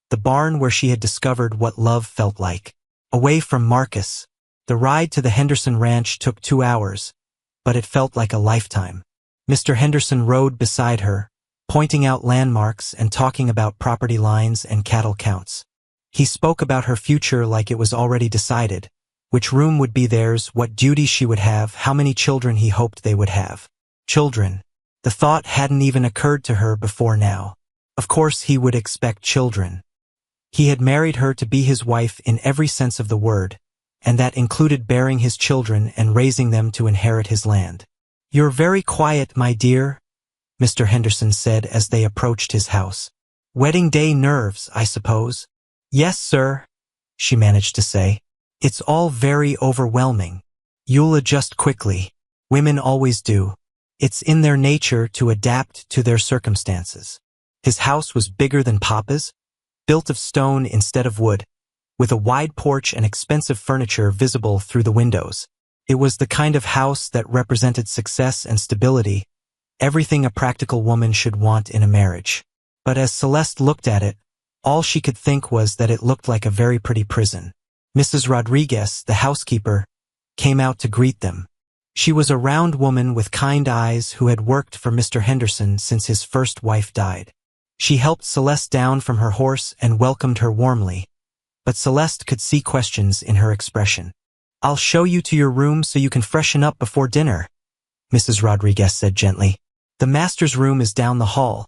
the barn where she had discovered what love felt like. Away from Marcus. The ride to the Henderson ranch took 2 hours, but it felt like a lifetime. Mr. Henderson rode beside her, pointing out landmarks and talking about property lines and cattle counts. He spoke about her future like it was already decided, which room would be theirs, what duties she would have, how many children he hoped they would have. Children. The thought hadn't even occurred to her before now. Of course he would expect children. He had married her to be his wife in every sense of the word, and that included bearing his children and raising them to inherit his land. "You're very quiet, my dear," Mr. Henderson said as they approached his house. "Wedding day nerves, I suppose." "Yes, sir," she managed to say. "It's all very overwhelming. You'll adjust quickly. Women always do. It's in their nature to adapt to their circumstances." His house was bigger than Papa's, built of stone instead of wood, with a wide porch and expensive furniture visible through the windows. It was the kind of house that represented success and stability, everything a practical woman should want in a marriage. But as Celeste looked at it, all she could think was that it looked like a very pretty prison. Mrs. Rodriguez, the housekeeper, came out to greet them. She was a round woman with kind eyes who had worked for Mr. Henderson since his first wife died. She helped Celeste down from her horse and welcomed her warmly, but Celeste could see questions in her expression. "I'll show you to your room so you can freshen up before dinner," Mrs. Rodriguez said gently. "The master's room is down the hall,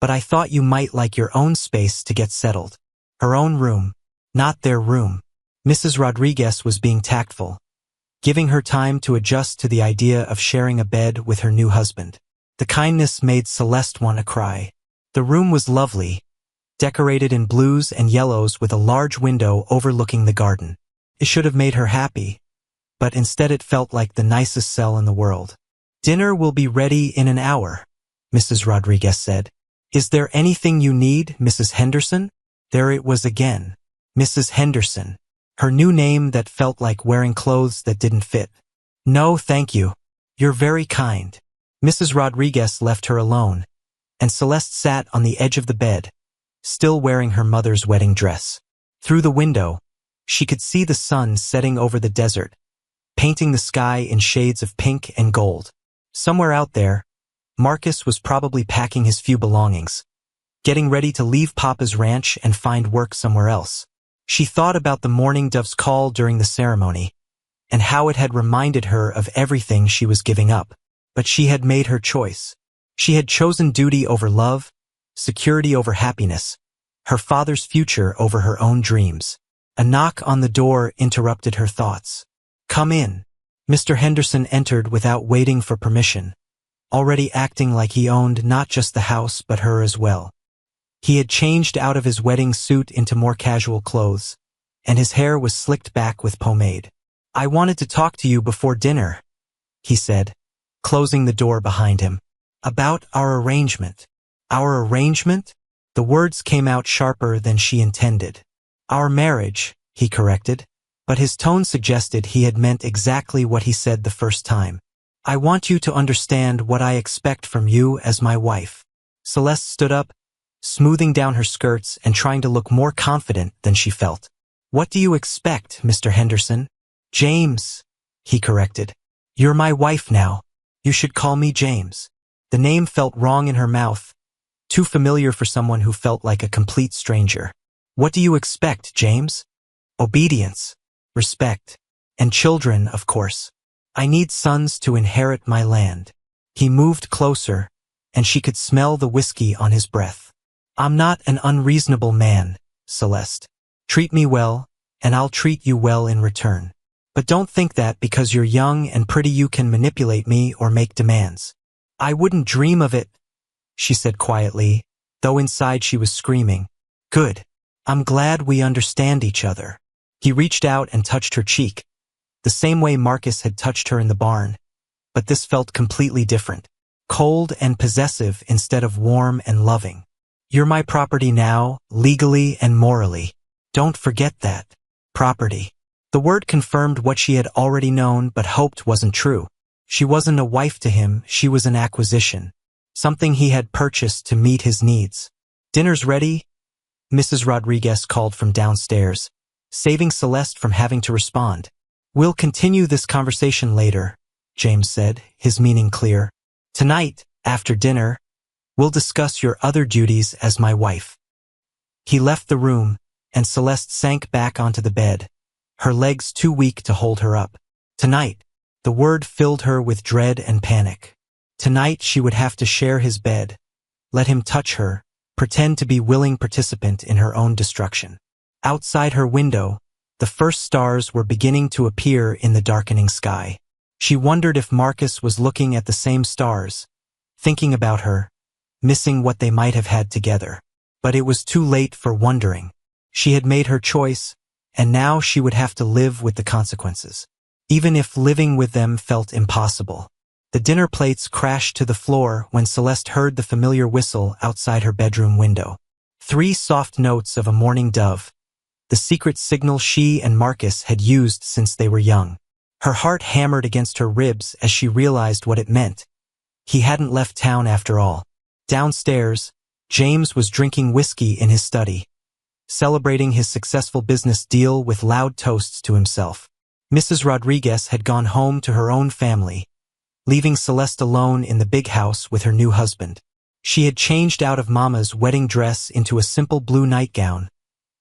but I thought you might like your own space to get settled." Her own room, not their room. Mrs. Rodriguez was being tactful, giving her time to adjust to the idea of sharing a bed with her new husband. The kindness made Celeste want to cry. The room was lovely, decorated in blues and yellows with a large window overlooking the garden. It should have made her happy, but instead it felt like the nicest cell in the world. "Dinner will be ready in an hour," Mrs. Rodriguez said. "Is there anything you need, Mrs. Henderson?" There it was again. Mrs. Henderson. Her new name that felt like wearing clothes that didn't fit. "No, thank you. You're very kind." Mrs. Rodriguez left her alone, and Celeste sat on the edge of the bed, still wearing her mother's wedding dress. Through the window, she could see the sun setting over the desert, painting the sky in shades of pink and gold. Somewhere out there, Marcus was probably packing his few belongings, getting ready to leave Papa's ranch and find work somewhere else. She thought about the mourning dove's call during the ceremony, and how it had reminded her of everything she was giving up. But she had made her choice. She had chosen duty over love, security over happiness, her father's future over her own dreams. A knock on the door interrupted her thoughts. "Come in." Mr. Henderson entered without waiting for permission, already acting like he owned not just the house but her as well. He had changed out of his wedding suit into more casual clothes, and his hair was slicked back with pomade. "I wanted to talk to you before dinner," he said, closing the door behind him. "About our arrangement." "Our arrangement?" The words came out sharper than she intended. "Our marriage," he corrected, but his tone suggested he had meant exactly what he said the first time. "I want you to understand what I expect from you as my wife." Celeste stood up, smoothing down her skirts and trying to look more confident than she felt. "What do you expect, Mr. Henderson?" "James," he corrected. "You're my wife now. You should call me James." The name felt wrong in her mouth, too familiar for someone who felt like a complete stranger. "What do you expect, James?" "Obedience, respect, and children, of course. I need sons to inherit my land." He moved closer, and she could smell the whiskey on his breath. "I'm not an unreasonable man, Celeste. Treat me well, and I'll treat you well in return. But don't think that because you're young and pretty you can manipulate me or make demands." "I wouldn't dream of it," she said quietly, though inside she was screaming. "Good. I'm glad we understand each other." He reached out and touched her cheek, the same way Marcus had touched her in the barn, but this felt completely different. Cold and possessive instead of warm and loving. "You're my property now, legally and morally. Don't forget that. Property." The word confirmed what she had already known but hoped wasn't true. She wasn't a wife to him, she was an acquisition. Something he had purchased to meet his needs. "Dinner's ready," Mrs. Rodriguez called from downstairs, saving Celeste from having to respond. "We'll continue this conversation later," James said, his meaning clear. "Tonight, after dinner, we'll discuss your other duties as my wife." He left the room, and Celeste sank back onto the bed, her legs too weak to hold her up. Tonight, the word filled her with dread and panic. Tonight she would have to share his bed, let him touch her, pretend to be willing participant in her own destruction. Outside her window, the first stars were beginning to appear in the darkening sky. She wondered if Marcus was looking at the same stars, thinking about her, missing what they might have had together. But it was too late for wondering. She had made her choice, and now she would have to live with the consequences, even if living with them felt impossible. The dinner plates crashed to the floor when Celeste heard the familiar whistle outside her bedroom window. 3 soft notes of a mourning dove, the secret signal she and Marcus had used since they were young. Her heart hammered against her ribs as she realized what it meant. He hadn't left town after all. Downstairs, James was drinking whiskey in his study, celebrating his successful business deal with loud toasts to himself. Mrs. Rodriguez had gone home to her own family, leaving Celeste alone in the big house with her new husband. She had changed out of Mama's wedding dress into a simple blue nightgown,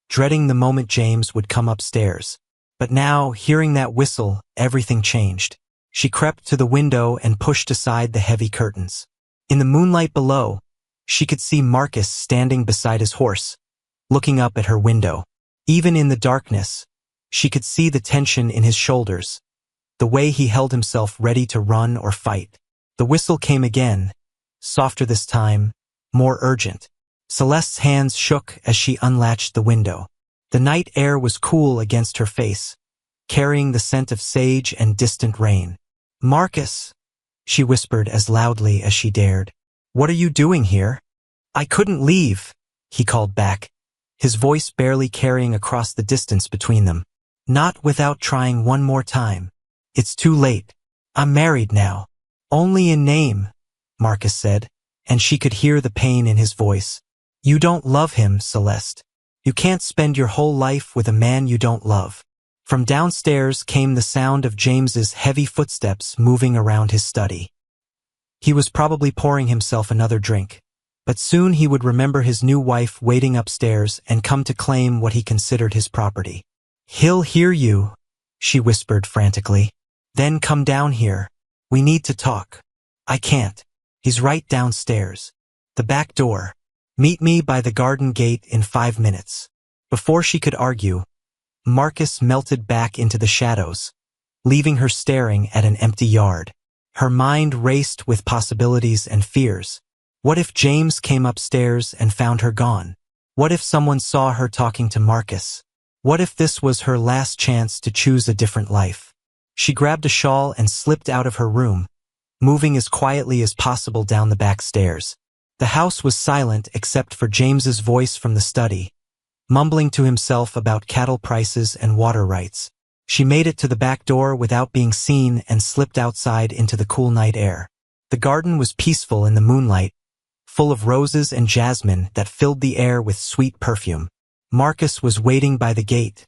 dreading the moment James would come upstairs. But now, hearing that whistle, everything changed. She crept to the window and pushed aside the heavy curtains. In the moonlight below, she could see Marcus standing beside his horse, looking up at her window. Even in the darkness, she could see the tension in his shoulders, the way he held himself ready to run or fight. The whistle came again, softer this time, more urgent. Celeste's hands shook as she unlatched the window. The night air was cool against her face, carrying the scent of sage and distant rain. "Marcus," she whispered as loudly as she dared. "What are you doing here?" "I couldn't leave," he called back, his voice barely carrying across the distance between them. "Not without trying one more time. It's too late. I'm married now." "Only in name," Marcus said, and she could hear the pain in his voice. "You don't love him, Celeste. You can't spend your whole life with a man you don't love." From downstairs came the sound of James's heavy footsteps moving around his study. He was probably pouring himself another drink, but soon he would remember his new wife waiting upstairs and come to claim what he considered his property. "He'll hear you," she whispered frantically. "Then come down here. We need to talk." "I can't. He's right downstairs. The back door. Meet me by the garden gate in 5 minutes." Before she could argue, Marcus melted back into the shadows, leaving her staring at an empty yard. Her mind raced with possibilities and fears. What if James came upstairs and found her gone? What if someone saw her talking to Marcus? What if this was her last chance to choose a different life? She grabbed a shawl and slipped out of her room, moving as quietly as possible down the back stairs. The house was silent except for James's voice from the study, mumbling to himself about cattle prices and water rights. She made it to the back door without being seen and slipped outside into the cool night air. The garden was peaceful in the moonlight, full of roses and jasmine that filled the air with sweet perfume. Marcus was waiting by the gate,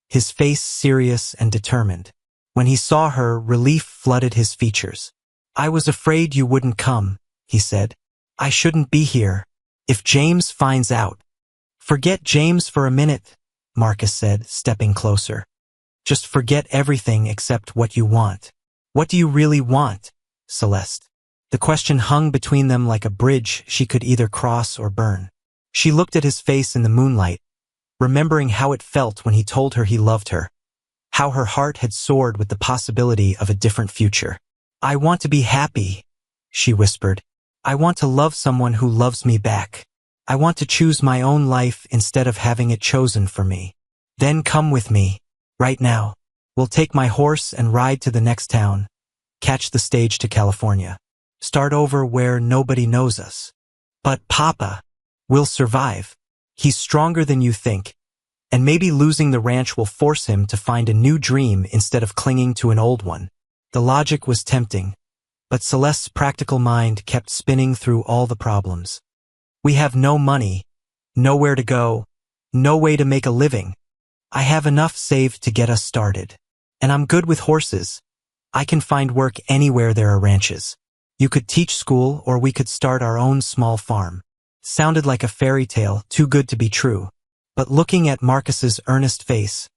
his face serious and determined. When he saw her, relief flooded his features. "I was afraid you wouldn't come," he said. "I shouldn't be here. If James finds out." "Forget James for a minute," Marcus said, stepping closer. "Just forget everything except what you want." "What do you really want, Celeste?" The question hung between them like a bridge she could either cross or burn. She looked at his face in the moonlight, remembering how it felt when he told her he loved her, how her heart had soared with the possibility of a different future. "I want to be happy," she whispered. "I want to love someone who loves me back. I want to choose my own life instead of having it chosen for me. Then come with me, right now. We'll take my horse and ride to the next town, catch the stage to California. Start over where nobody knows us. But Papa, we'll survive. He's stronger than you think, and maybe losing the ranch will force him to find a new dream instead of clinging to an old one." The logic was tempting, but Celeste's practical mind kept spinning through all the problems. "We have no money, nowhere to go, no way to make a living. I have enough saved to get us started. And I'm good with horses. I can find work anywhere there are ranches. You could teach school or we could start our own small farm." Sounded like a fairy tale, too good to be true. But looking at Marcus's earnest face,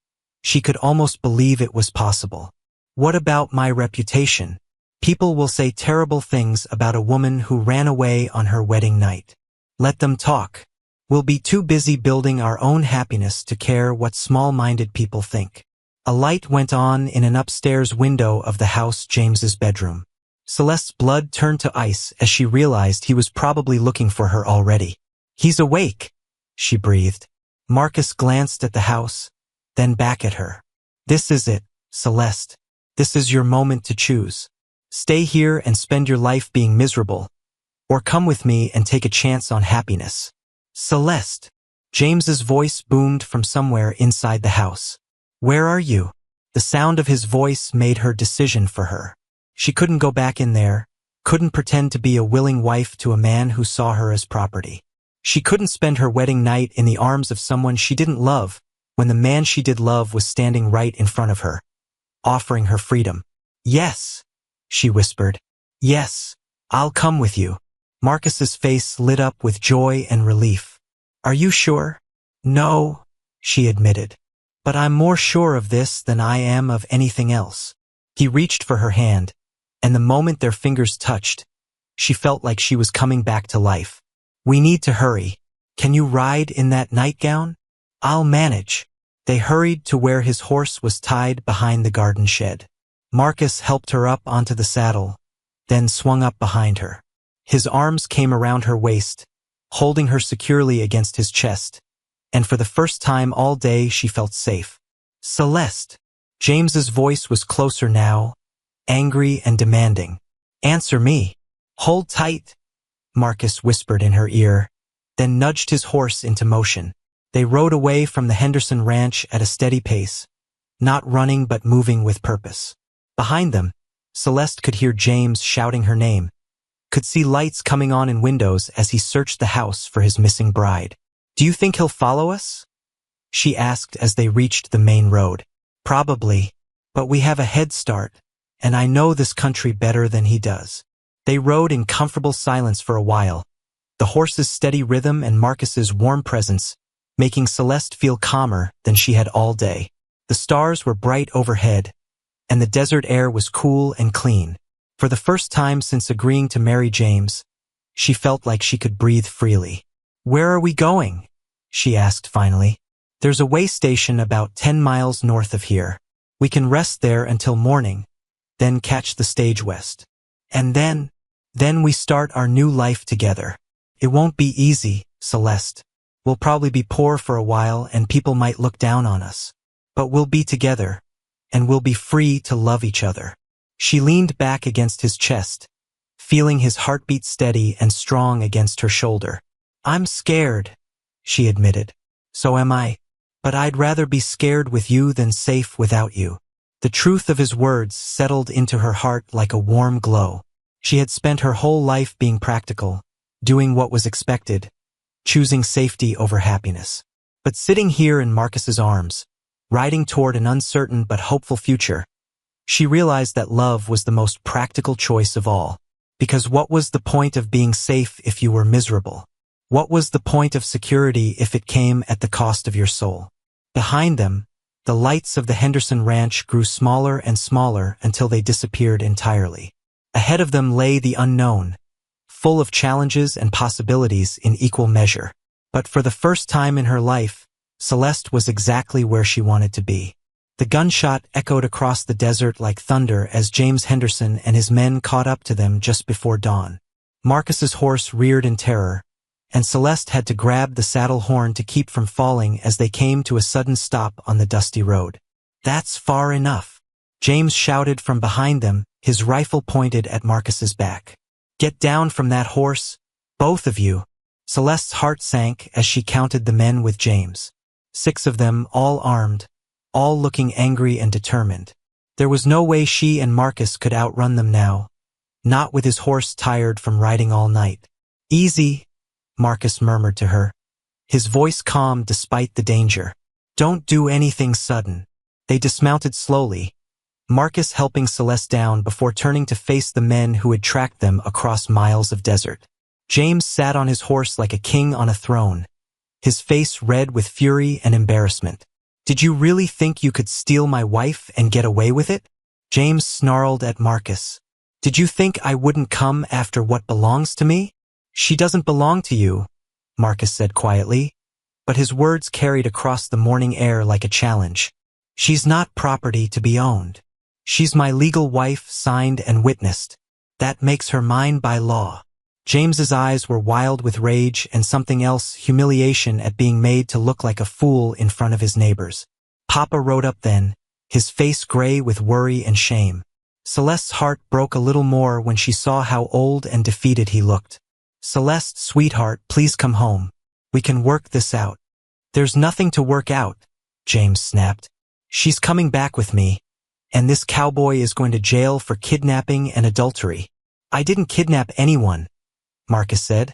she could almost believe it was possible. "What about my reputation? People will say terrible things about a woman who ran away on her wedding night. Let them talk. We'll be too busy building our own happiness to care what small-minded people think." A light went on in an upstairs window of the house, James's bedroom. Celeste's blood turned to ice as she realized he was probably looking for her already. "He's awake," she breathed. Marcus glanced at the house, then back at her. "This is it, Celeste. This is your moment to choose. Stay here and spend your life being miserable, or come with me and take a chance on happiness." "Celeste," James's voice boomed from somewhere inside the house. "Where are you?" The sound of his voice made her decision for her. She couldn't go back in there, couldn't pretend to be a willing wife to a man who saw her as property. She couldn't spend her wedding night in the arms of someone she didn't love when the man she did love was standing right in front of her. offering her freedom. "Yes," she whispered. "Yes, I'll come with you." Marcus's face lit up with joy and relief. "Are you sure?" "No," she admitted. "But I'm more sure of this than I am of anything else." He reached for her hand, and the moment their fingers touched, she felt like she was coming back to life. "We need to hurry. Can you ride in that nightgown?" "I'll manage." They hurried to where his horse was tied behind the garden shed. Marcus helped her up onto the saddle, then swung up behind her. His arms came around her waist, holding her securely against his chest, and for the first time all day she felt safe. "Celeste." James's voice was closer now, angry and demanding. "Answer me." "Hold tight," Marcus whispered in her ear, then nudged his horse into motion. They rode away from the Henderson ranch at a steady pace, not running but moving with purpose. Behind them, Celeste could hear James shouting her name, could see lights coming on in windows as he searched the house for his missing bride. "Do you think he'll follow us?" she asked as they reached the main road. "Probably, but we have a head start, and I know this country better than he does." They rode in comfortable silence for a while, the horse's steady rhythm and Marcus's warm presence making Celeste feel calmer than she had all day. The stars were bright overhead, and the desert air was cool and clean. For the first time since agreeing to marry James, she felt like she could breathe freely. "Where are we going?" she asked finally. "There's a way station about 10 miles north of here. We can rest there until morning, then catch the stage west. And then we start our new life together. It won't be easy, Celeste. We'll probably be poor for a while and people might look down on us. But we'll be together, and we'll be free to love each other." She leaned back against his chest, feeling his heartbeat steady and strong against her shoulder. "I'm scared," she admitted. "So am I. But I'd rather be scared with you than safe without you." The truth of his words settled into her heart like a warm glow. She had spent her whole life being practical, doing what was expected, choosing safety over happiness. But sitting here in Marcus's arms, riding toward an uncertain but hopeful future, she realized that love was the most practical choice of all. Because what was the point of being safe if you were miserable? What was the point of security if it came at the cost of your soul? Behind them, the lights of the Henderson ranch grew smaller and smaller until they disappeared entirely. Ahead of them lay the unknown, full of challenges and possibilities in equal measure. But for the first time in her life, Celeste was exactly where she wanted to be. The gunshot echoed across the desert like thunder as James Henderson and his men caught up to them just before dawn. Marcus's horse reared in terror, and Celeste had to grab the saddle horn to keep from falling as they came to a sudden stop on the dusty road. "That's far enough," James shouted from behind them, his rifle pointed at Marcus's back. "Get down from that horse, both of you." Celeste's heart sank as she counted the men with James. 6 of them, all armed, all looking angry and determined. There was no way she and Marcus could outrun them now, not with his horse tired from riding all night. "Easy," Marcus murmured to her, his voice calm despite the danger. "Don't do anything sudden." They dismounted slowly, Marcus helping Celeste down before turning to face the men who had tracked them across miles of desert. James sat on his horse like a king on a throne, his face red with fury and embarrassment. "Did you really think you could steal my wife and get away with it?" James snarled at Marcus. "Did you think I wouldn't come after what belongs to me?" "She doesn't belong to you," Marcus said quietly, but his words carried across the morning air like a challenge. "She's not property to be owned. She's my legal wife, signed and witnessed. That makes her mine by law." James's eyes were wild with rage and something else, humiliation at being made to look like a fool in front of his neighbors. Papa rode up then, his face gray with worry and shame. Celeste's heart broke a little more when she saw how old and defeated he looked. "Celeste, sweetheart, please come home. We can work this out." "There's nothing to work out," James snapped. "She's coming back with me, and this cowboy is going to jail for kidnapping and adultery." "I didn't kidnap anyone," Marcus said,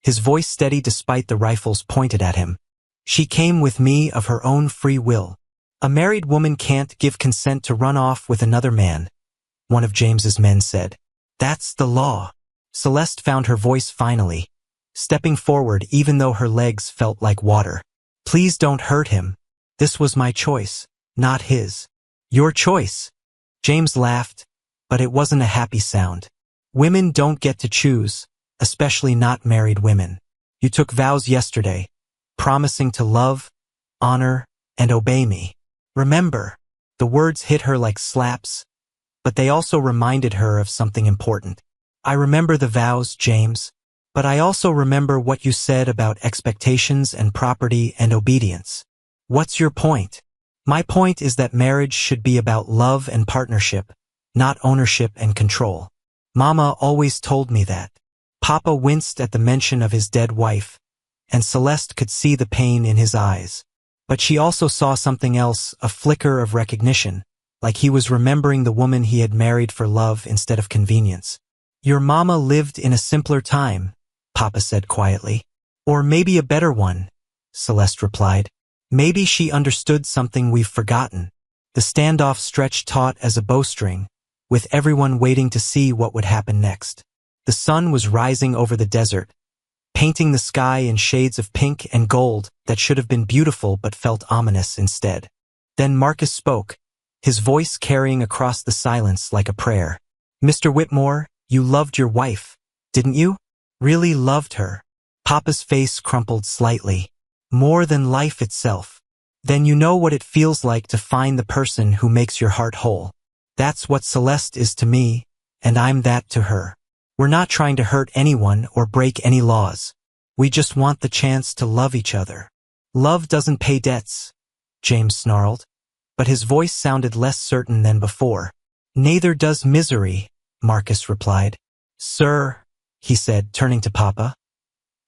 his voice steady despite the rifles pointed at him. "She came with me of her own free will." A married woman can't give consent to run off with another man, one of James's men said. That's the law. Celeste found her voice finally, stepping forward even though her legs felt like water. Please don't hurt him. This was my choice, not his. Your choice. James laughed, but it wasn't a happy sound. Women don't get to choose, especially not married women. You took vows yesterday, promising to love, honor, and obey me. Remember, the words hit her like slaps, but they also reminded her of something important. I remember the vows, James, but I also remember what you said about expectations and property and obedience. What's your point? My point is that marriage should be about love and partnership, not ownership and control. Mama always told me that. Papa winced at the mention of his dead wife, and Celeste could see the pain in his eyes. But she also saw something else, a flicker of recognition, like he was remembering the woman he had married for love instead of convenience. Your mama lived in a simpler time, Papa said quietly. Or maybe a better one, Celeste replied. Maybe she understood something we've forgotten. The standoff stretched taut as a bowstring, with everyone waiting to see what would happen next. The sun was rising over the desert, painting the sky in shades of pink and gold that should have been beautiful but felt ominous instead. Then Marcus spoke, his voice carrying across the silence like a prayer. Mr. Whitmore, you loved your wife, didn't you? Really loved her. Papa's face crumpled slightly. More than life itself. Then you know what it feels like to find the person who makes your heart whole. That's what Celeste is to me, and I'm that to her. We're not trying to hurt anyone or break any laws. We just want the chance to love each other. Love doesn't pay debts, James snarled, but his voice sounded less certain than before. Neither does misery, Marcus replied. Sir, he said, turning to Papa,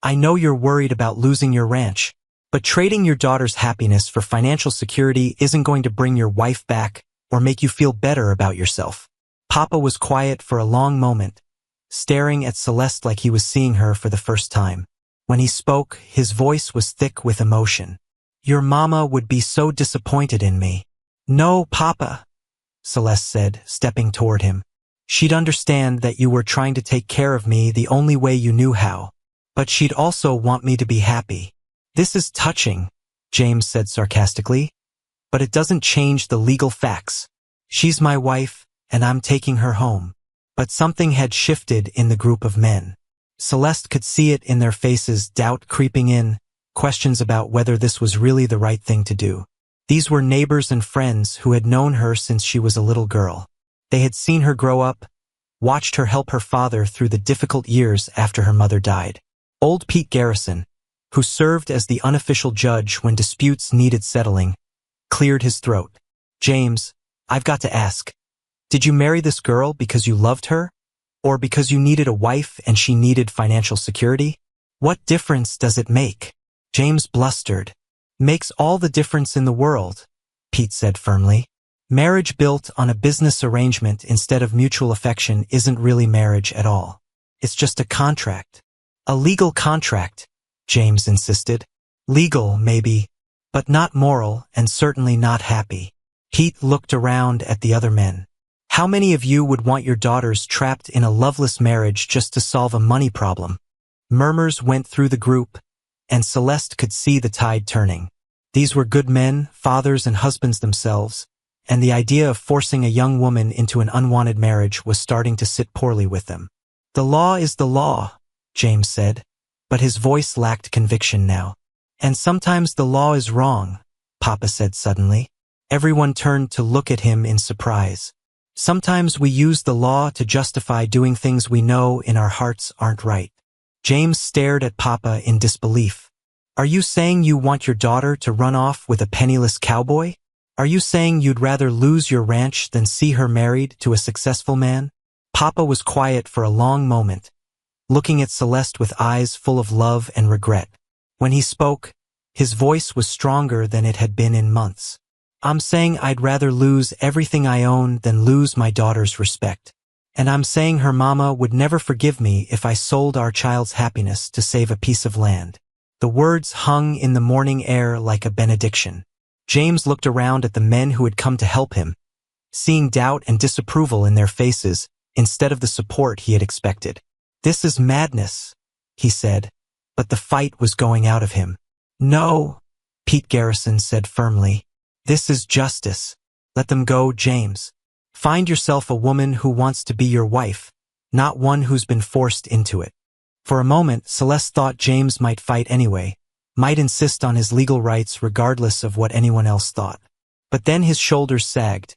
I know you're worried about losing your ranch, but trading your daughter's happiness for financial security isn't going to bring your wife back or make you feel better about yourself. Papa was quiet for a long moment, staring at Celeste like he was seeing her for the first time. When he spoke, his voice was thick with emotion. Your mama would be so disappointed in me. No, Papa, Celeste said, stepping toward him. She'd understand that you were trying to take care of me the only way you knew how, but she'd also want me to be happy. This is touching, James said sarcastically, but it doesn't change the legal facts. She's my wife, and I'm taking her home. But something had shifted in the group of men. Celeste could see it in their faces, doubt creeping in, questions about whether this was really the right thing to do. These were neighbors and friends who had known her since she was a little girl. They had seen her grow up, watched her help her father through the difficult years after her mother died. Old Pete Garrison, who served as the unofficial judge when disputes needed settling, cleared his throat. James, I've got to ask, did you marry this girl because you loved her? Or because you needed a wife and she needed financial security? What difference does it make? James blustered. Makes all the difference in the world, Pete said firmly. Marriage built on a business arrangement instead of mutual affection isn't really marriage at all. It's just a contract. A legal contract, James insisted. Legal, maybe, but not moral and certainly not happy. Pete looked around at the other men. How many of you would want your daughters trapped in a loveless marriage just to solve a money problem? Murmurs went through the group, and Celeste could see the tide turning. These were good men, fathers and husbands themselves, and the idea of forcing a young woman into an unwanted marriage was starting to sit poorly with them. The law is the law, James said, but his voice lacked conviction now. And sometimes the law is wrong, Papa said suddenly. Everyone turned to look at him in surprise. Sometimes we use the law to justify doing things we know in our hearts aren't right. James stared at Papa in disbelief. Are you saying you want your daughter to run off with a penniless cowboy? Are you saying you'd rather lose your ranch than see her married to a successful man? Papa was quiet for a long moment, looking at Celeste with eyes full of love and regret. When he spoke, his voice was stronger than it had been in months. I'm saying I'd rather lose everything I own than lose my daughter's respect. And I'm saying her mama would never forgive me if I sold our child's happiness to save a piece of land. The words hung in the morning air like a benediction. James looked around at the men who had come to help him, seeing doubt and disapproval in their faces instead of the support he had expected. "This is madness," he said, but the fight was going out of him. "No," Pete Garrison said firmly. "This is justice. Let them go, James. Find yourself a woman who wants to be your wife, not one who's been forced into it." For a moment, Celeste thought James might fight anyway, might insist on his legal rights regardless of what anyone else thought. But then his shoulders sagged,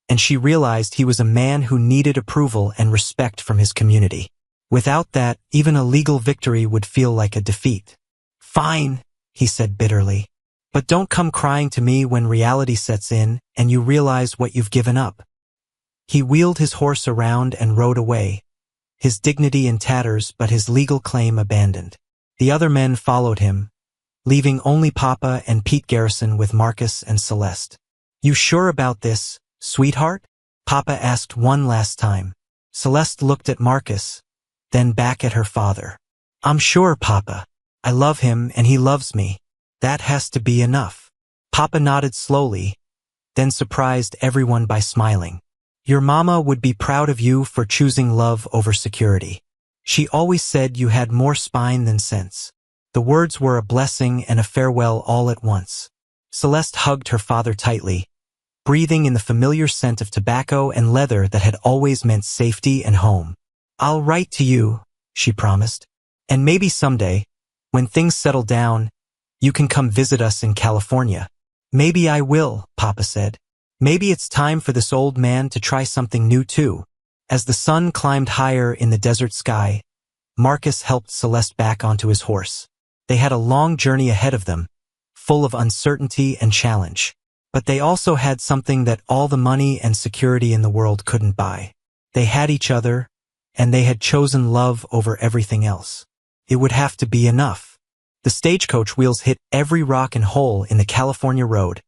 and she realized he was a man who needed approval and respect from his community. Without that, even a legal victory would feel like a defeat. "Fine," he said bitterly. "But don't come crying to me when reality sets in and you realize what you've given up." He wheeled his horse around and rode away, his dignity in tatters but his legal claim abandoned. The other men followed him, leaving only Papa and Pete Garrison with Marcus and Celeste. "You sure about this, sweetheart?" Papa asked one last time. Celeste looked at Marcus, then back at her father. "I'm sure, Papa. I love him and he loves me. That has to be enough." Papa nodded slowly, then surprised everyone by smiling. "Your mama would be proud of you for choosing love over security. She always said you had more spine than sense." The words were a blessing and a farewell all at once. Celeste hugged her father tightly, breathing in the familiar scent of tobacco and leather that had always meant safety and home. "I'll write to you," she promised. "And maybe someday, when things settle down, you can come visit us in California." "Maybe I will," Papa said. "Maybe it's time for this old man to try something new too." As the sun climbed higher in the desert sky, Marcus helped Celeste back onto his horse. They had a long journey ahead of them, full of uncertainty and challenge. But they also had something that all the money and security in the world couldn't buy. They had each other, and they had chosen love over everything else. It would have to be enough. The stagecoach wheels hit every rock and hole in the California road,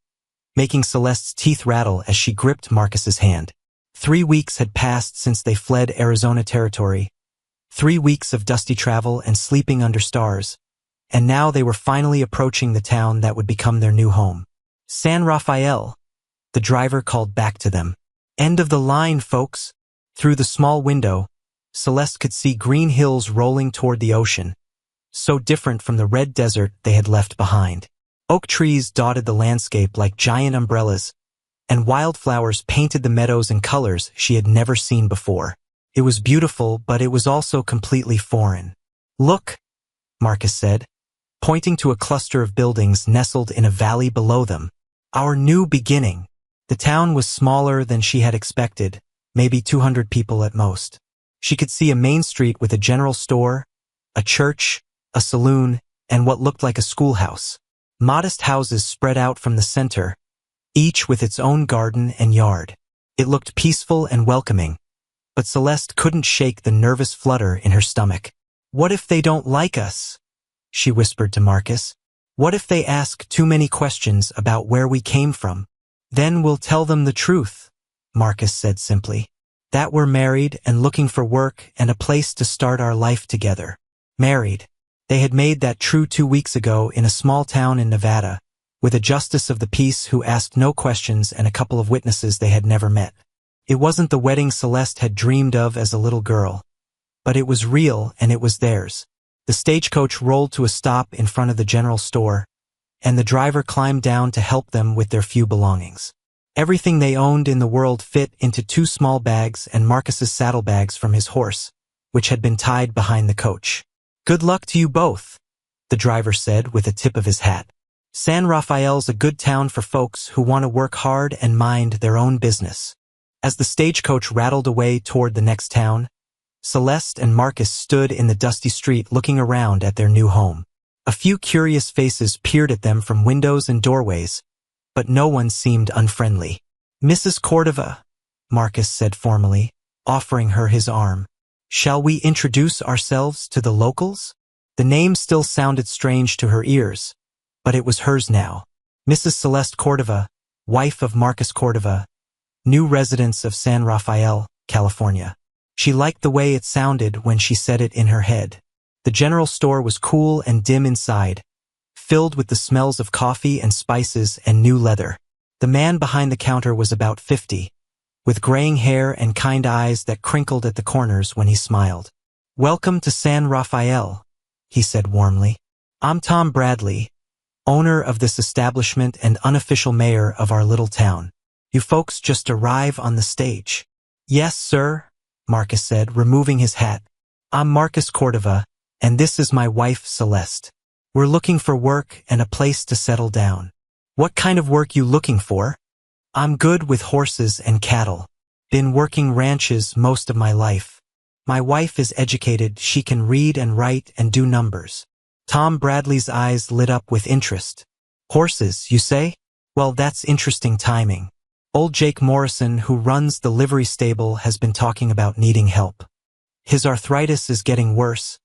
making Celeste's teeth rattle as she gripped Marcus's hand. 3 weeks had passed since they fled Arizona territory, 3 weeks of dusty travel and sleeping under stars, and now they were finally approaching the town that would become their new home. "San Rafael," the driver called back to them. "End of the line, folks." Through the small window, Celeste could see green hills rolling toward the ocean, so different from the red desert they had left behind. Oak trees dotted the landscape like giant umbrellas, and wildflowers painted the meadows in colors she had never seen before. It was beautiful, but it was also completely foreign. "Look," Marcus said, pointing to a cluster of buildings nestled in a valley below them. "Our new beginning." The town was smaller than she had expected, maybe 200 people at most. She could see a main street with a general store, a church, a saloon, and what looked like a schoolhouse. Modest houses spread out from the center, each with its own garden and yard. It looked peaceful and welcoming, but Celeste couldn't shake the nervous flutter in her stomach. "What if they don't like us?" she whispered to Marcus. "What if they ask too many questions about where we came from?" "Then we'll tell them the truth," Marcus said simply. "That we're married and looking for work and a place to start our life together." Married. They had made that true 2 weeks ago in a small town in Nevada, with a justice of the peace who asked no questions and a couple of witnesses they had never met. It wasn't the wedding Celeste had dreamed of as a little girl, but it was real and it was theirs. The stagecoach rolled to a stop in front of the general store, and the driver climbed down to help them with their few belongings. Everything they owned in the world fit into 2 small bags and Marcus's saddlebags from his horse, which had been tied behind the coach. "Good luck to you both," the driver said with a tip of his hat. "San Rafael's a good town for folks who want to work hard and mind their own business." As the stagecoach rattled away toward the next town, Celeste and Marcus stood in the dusty street looking around at their new home. A few curious faces peered at them from windows and doorways, but no one seemed unfriendly. "Mrs. Cordova," Marcus said formally, offering her his arm. "Shall we introduce ourselves to the locals?" The name still sounded strange to her ears, but it was hers now. Mrs. Celeste Cordova, wife of Marcus Cordova, new residents of San Rafael, California. She liked the way it sounded when she said it in her head. The general store was cool and dim inside, filled with the smells of coffee and spices and new leather. The man behind the counter was about 50, with graying hair and kind eyes that crinkled at the corners when he smiled. "Welcome to San Rafael," he said warmly. "I'm Tom Bradley, owner of this establishment and unofficial mayor of our little town. You folks just arrive on the stage." "Yes, sir," Marcus said, removing his hat. "I'm Marcus Cordova, and this is my wife, Celeste. We're looking for work and a place to settle down." "What kind of work you looking for?" "I'm good with horses and cattle. Been working ranches most of my life. My wife is educated, she can read and write and do numbers." Tom Bradley's eyes lit up with interest. "Horses, you say? Well, that's interesting timing. Old Jake Morrison, who runs the livery stable, has been talking about needing help. His arthritis is getting worse,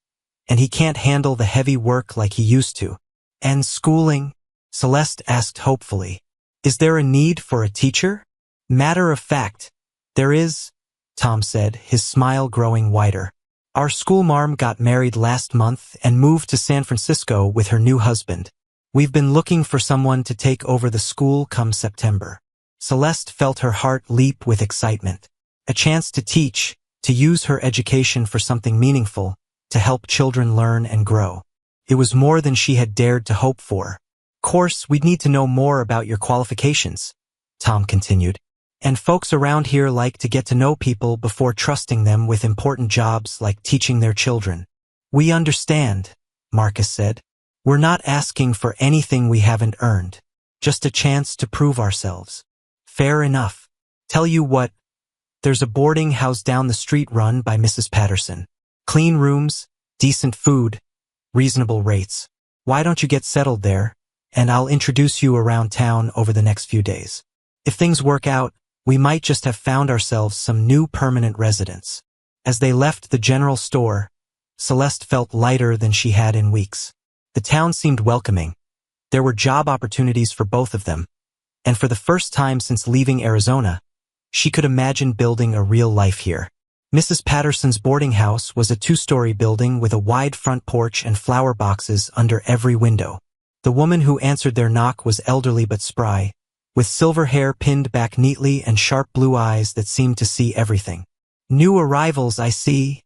and he can't handle the heavy work like he used to." "And schooling?" Celeste asked hopefully. "Is there a need for a teacher?" "Matter of fact, there is," Tom said, his smile growing wider. "Our schoolmarm got married last month and moved to San Francisco with her new husband. We've been looking for someone to take over the school come September." Celeste felt her heart leap with excitement. A chance to teach, to use her education for something meaningful, to help children learn and grow. It was more than she had dared to hope for. "Of course, we'd need to know more about your qualifications," Tom continued. "And folks around here like to get to know people before trusting them with important jobs like teaching their children." "We understand," Marcus said. "We're not asking for anything we haven't earned. Just a chance to prove ourselves." "Fair enough. Tell you what, there's a boarding house down the street run by Mrs. Patterson. Clean rooms, decent food, reasonable rates. Why don't you get settled there, and I'll introduce you around town over the next few days. If things work out, we might just have found ourselves some new permanent residents." As they left the general store, Celeste felt lighter than she had in weeks. The town seemed welcoming. There were job opportunities for both of them, and for the first time since leaving Arizona, she could imagine building a real life here. Mrs. Patterson's boarding house was a 2-story building with a wide front porch and flower boxes under every window. The woman who answered their knock was elderly but spry, with silver hair pinned back neatly and sharp blue eyes that seemed to see everything. "New arrivals, I see,"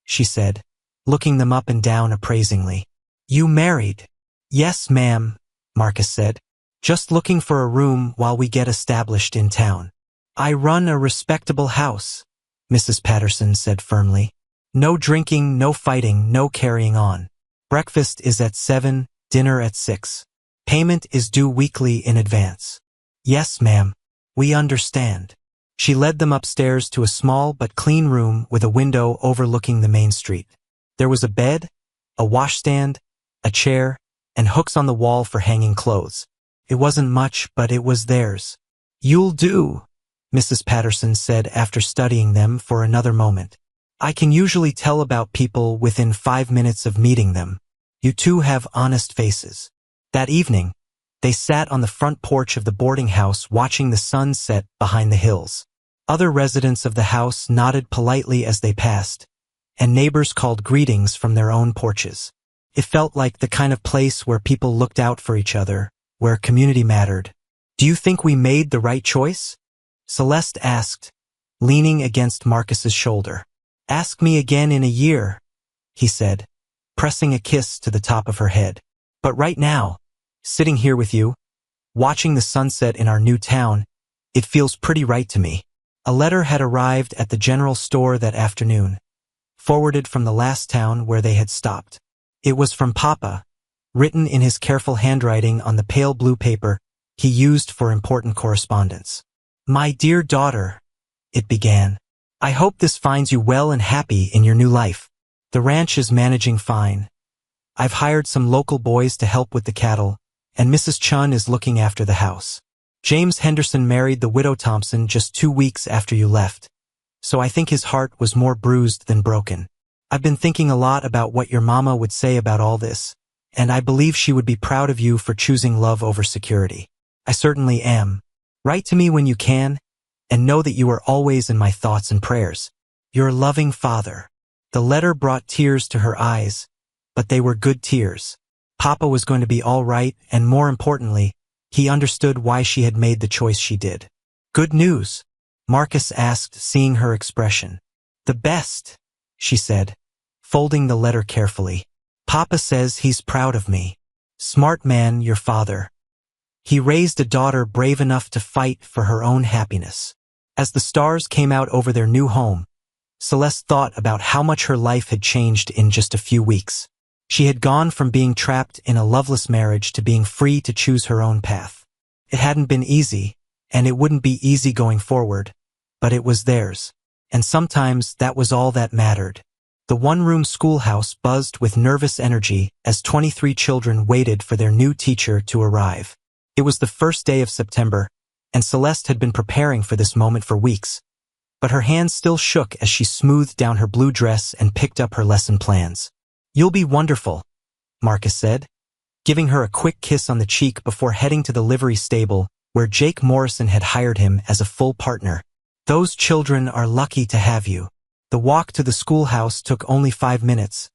she said, looking them up and down appraisingly. "You married?" "Yes, ma'am," Marcus said. "Just looking for a room while we get established in town." "I run a respectable house," Mrs. Patterson said firmly. "No drinking, no fighting, no carrying on. Breakfast is at 7, dinner at 6. Payment is due weekly in advance." "Yes, ma'am. We understand." She led them upstairs to a small but clean room with a window overlooking the main street. There was a bed, a washstand, a chair, and hooks on the wall for hanging clothes. It wasn't much, but it was theirs. "You'll do," Mrs. Patterson said after studying them for another moment. "I can usually tell about people within 5 minutes of meeting them. You two have honest faces." That evening, they sat on the front porch of the boarding house watching the sun set behind the hills. Other residents of the house nodded politely as they passed, and neighbors called greetings from their own porches. It felt like the kind of place where people looked out for each other, where community mattered. "Do you think we made the right choice?" Celeste asked, leaning against Marcus's shoulder. "Ask me again in a year," he said, pressing a kiss to the top of her head. "But right now, sitting here with you, watching the sunset in our new town, it feels pretty right to me." A letter had arrived at the general store that afternoon, forwarded from the last town where they had stopped. It was from Papa, written in his careful handwriting on the pale blue paper he used for important correspondence. "My dear daughter," it began, "I hope this finds you well and happy in your new life. The ranch is managing fine. I've hired some local boys to help with the cattle, and Mrs. Chun is looking after the house. James Henderson married the widow Thompson just 2 weeks after you left, so I think his heart was more bruised than broken. I've been thinking a lot about what your mama would say about all this, and I believe she would be proud of you for choosing love over security. I certainly am. Write to me when you can, and know that you are always in my thoughts and prayers. Your loving father." The letter brought tears to her eyes, but they were good tears. Papa was going to be all right, and more importantly, he understood why she had made the choice she did. Good news? Marcus asked, seeing her expression. The best, she said, folding the letter carefully. Papa says he's proud of me. Smart man, your father. He raised a daughter brave enough to fight for her own happiness. As the stars came out over their new home, Celeste thought about how much her life had changed in just a few weeks. She had gone from being trapped in a loveless marriage to being free to choose her own path. It hadn't been easy, and it wouldn't be easy going forward, but it was theirs. And sometimes that was all that mattered. The one-room schoolhouse buzzed with nervous energy as 23 children waited for their new teacher to arrive. It was the first day of September, and Celeste had been preparing for this moment for weeks. But her hands still shook as she smoothed down her blue dress and picked up her lesson plans. You'll be wonderful, Marcus said, giving her a quick kiss on the cheek before heading to the livery stable where Jake Morrison had hired him as a full partner. Those children are lucky to have you. The walk to the schoolhouse took only 5 minutes,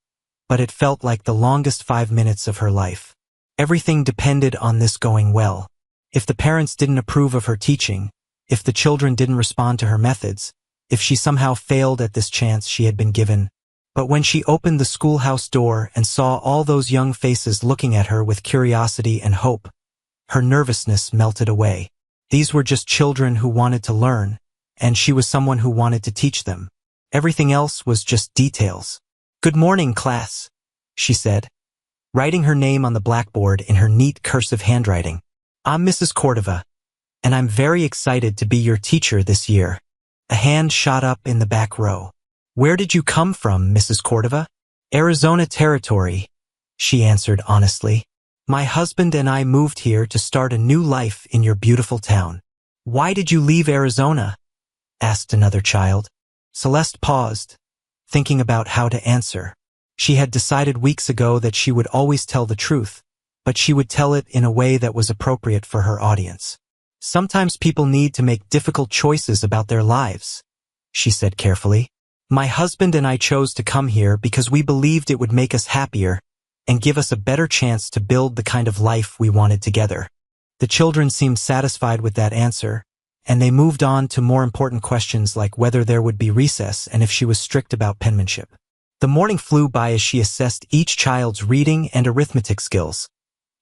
but it felt like the longest 5 minutes of her life. Everything depended on this going well. If the parents didn't approve of her teaching, if the children didn't respond to her methods, if she somehow failed at this chance she had been given. But when she opened the schoolhouse door and saw all those young faces looking at her with curiosity and hope, her nervousness melted away. These were just children who wanted to learn, and she was someone who wanted to teach them. Everything else was just details. Good morning, class, she said, writing her name on the blackboard in her neat cursive handwriting. I'm Mrs. Cordova, and I'm very excited to be your teacher this year. A hand shot up in the back row. Where did you come from, Mrs. Cordova? Arizona Territory, she answered honestly. My husband and I moved here to start a new life in your beautiful town. Why did you leave Arizona? Asked another child. Celeste paused, thinking about how to answer. She had decided weeks ago that she would always tell the truth, but she would tell it in a way that was appropriate for her audience. Sometimes people need to make difficult choices about their lives, she said carefully. My husband and I chose to come here because we believed it would make us happier and give us a better chance to build the kind of life we wanted together. The children seemed satisfied with that answer, and they moved on to more important questions like whether there would be recess and if she was strict about penmanship. The morning flew by as she assessed each child's reading and arithmetic skills,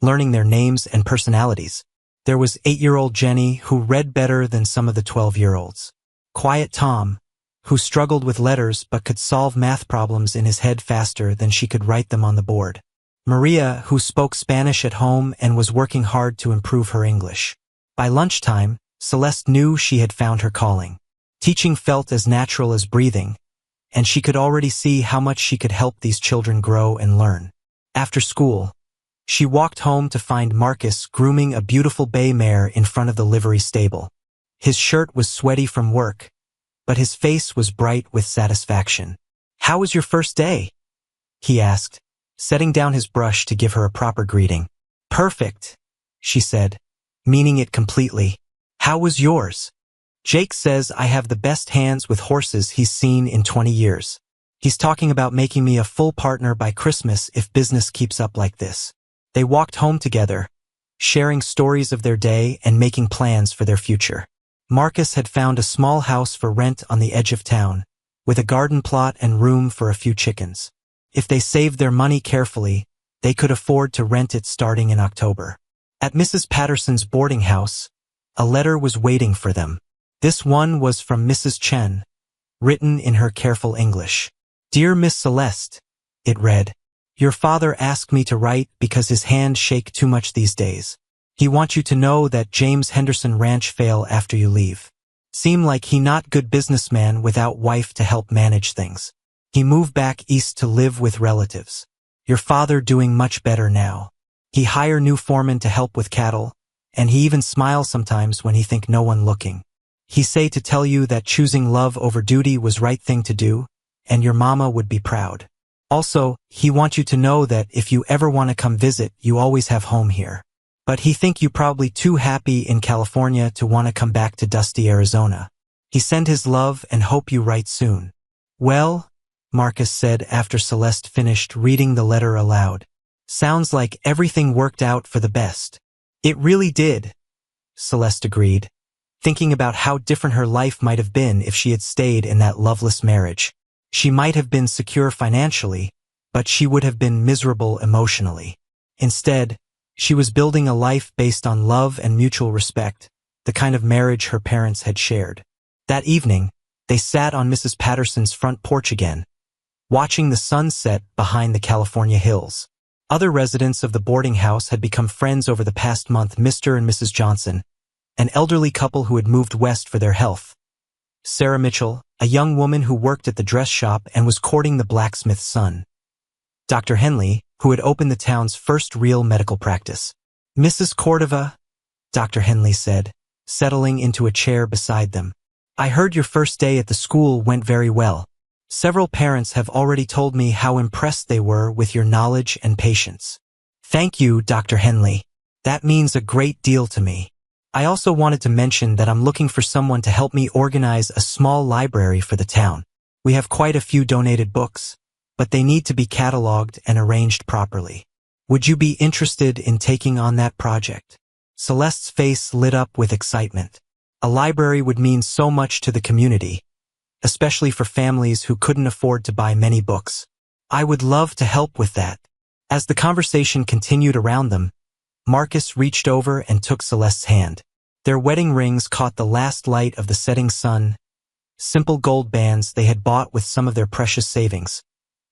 learning their names and personalities. There was 8-year-old Jenny, who read better than some of the 12-year-olds. Quiet Tom, who struggled with letters but could solve math problems in his head faster than she could write them on the board. Maria, who spoke Spanish at home and was working hard to improve her English. By lunchtime, Celeste knew she had found her calling. Teaching felt as natural as breathing, and she could already see how much she could help these children grow and learn. After school, she walked home to find Marcus grooming a beautiful bay mare in front of the livery stable. His shirt was sweaty from work, but his face was bright with satisfaction. How was your first day? He asked, setting down his brush to give her a proper greeting. Perfect, she said, meaning it completely. How was yours? Jake says I have the best hands with horses he's seen in 20 years. He's talking about making me a full partner by Christmas if business keeps up like this. They walked home together, sharing stories of their day and making plans for their future. Marcus had found a small house for rent on the edge of town, with a garden plot and room for a few chickens. If they saved their money carefully, they could afford to rent it starting in October. At Mrs. Patterson's boarding house, a letter was waiting for them. This one was from Mrs. Chen, written in her careful English. Dear Miss Celeste, it read, your father asked me to write because his hands shake too much these days. He wants you to know that James Henderson Ranch fail after you leave. Seem like he not good businessman without wife to help manage things. He moved back east to live with relatives. Your father doing much better now. He hire new foreman to help with cattle, and he even smiles sometimes when he think no one looking. He say to tell you that choosing love over duty was right thing to do, and your mama would be proud. Also, he want you to know that if you ever want to come visit, you always have home here. But he think you probably too happy in California to want to come back to dusty Arizona. He send his love and hope you write soon. Well, Marcus said after Celeste finished reading the letter aloud. Sounds like everything worked out for the best. It really did, Celeste agreed, thinking about how different her life might have been if she had stayed in that loveless marriage. She might have been secure financially, but she would have been miserable emotionally. Instead, she was building a life based on love and mutual respect, the kind of marriage her parents had shared. That evening, they sat on Mrs. Patterson's front porch again, watching the sun set behind the California hills. Other residents of the boarding house had become friends over the past month. Mr. and Mrs. Johnson, an elderly couple who had moved west for their health. Sarah Mitchell, a young woman who worked at the dress shop and was courting the blacksmith's son. Dr. Henley, who had opened the town's first real medical practice. Mrs. Cordova, Dr. Henley said, settling into a chair beside them. I heard your first day at the school went very well. Several parents have already told me how impressed they were with your knowledge and patience. Thank you, Dr. Henley. That means a great deal to me. I also wanted to mention that I'm looking for someone to help me organize a small library for the town. We have quite a few donated books, but they need to be cataloged and arranged properly. Would you be interested in taking on that project? Celeste's face lit up with excitement. A library would mean so much to the community, especially for families who couldn't afford to buy many books. I would love to help with that. As the conversation continued around them, Marcus reached over and took Celeste's hand. Their wedding rings caught the last light of the setting sun, simple gold bands they had bought with some of their precious savings.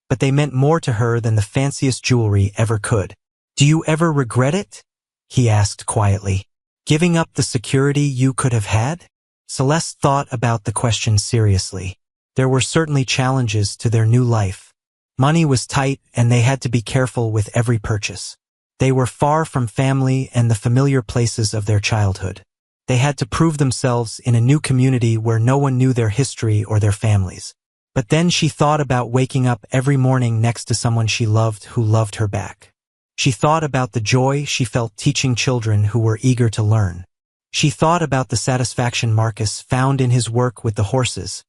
But they meant more to her than the fanciest jewelry ever could. Do you ever regret it? He asked quietly. Giving up the security you could have had? Celeste thought about the question seriously. There were certainly challenges to their new life. Money was tight and they had to be careful with every purchase. They were far from family and the familiar places of their childhood. They had to prove themselves in a new community where no one knew their history or their families. But then she thought about waking up every morning next to someone she loved who loved her back. She thought about the joy she felt teaching children who were eager to learn. She thought about the satisfaction Marcus found in his work with the horses,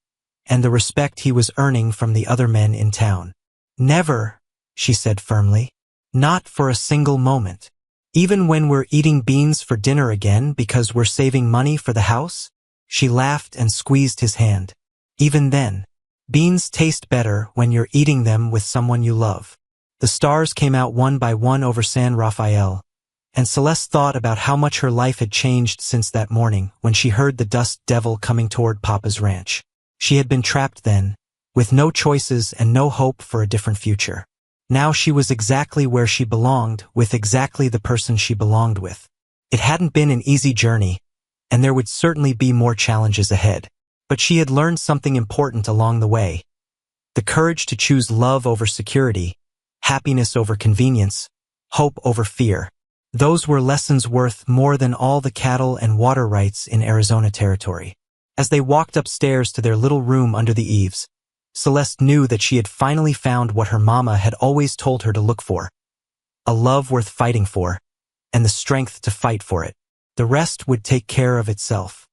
and the respect he was earning from the other men in town. Never, she said firmly. Not for a single moment. Even when we're eating beans for dinner again because we're saving money for the house? She laughed and squeezed his hand. Even then, beans taste better when you're eating them with someone you love. The stars came out one by one over San Rafael, and Celeste thought about how much her life had changed since that morning when she heard the dust devil coming toward Papa's ranch. She had been trapped then, with no choices and no hope for a different future. Now she was exactly where she belonged, with exactly the person she belonged with. It hadn't been an easy journey, and there would certainly be more challenges ahead. But she had learned something important along the way. The courage to choose love over security, happiness over convenience, hope over fear. Those were lessons worth more than all the cattle and water rights in Arizona Territory. As they walked upstairs to their little room under the eaves, Celeste knew that she had finally found what her mama had always told her to look for. A love worth fighting for, and the strength to fight for it. The rest would take care of itself.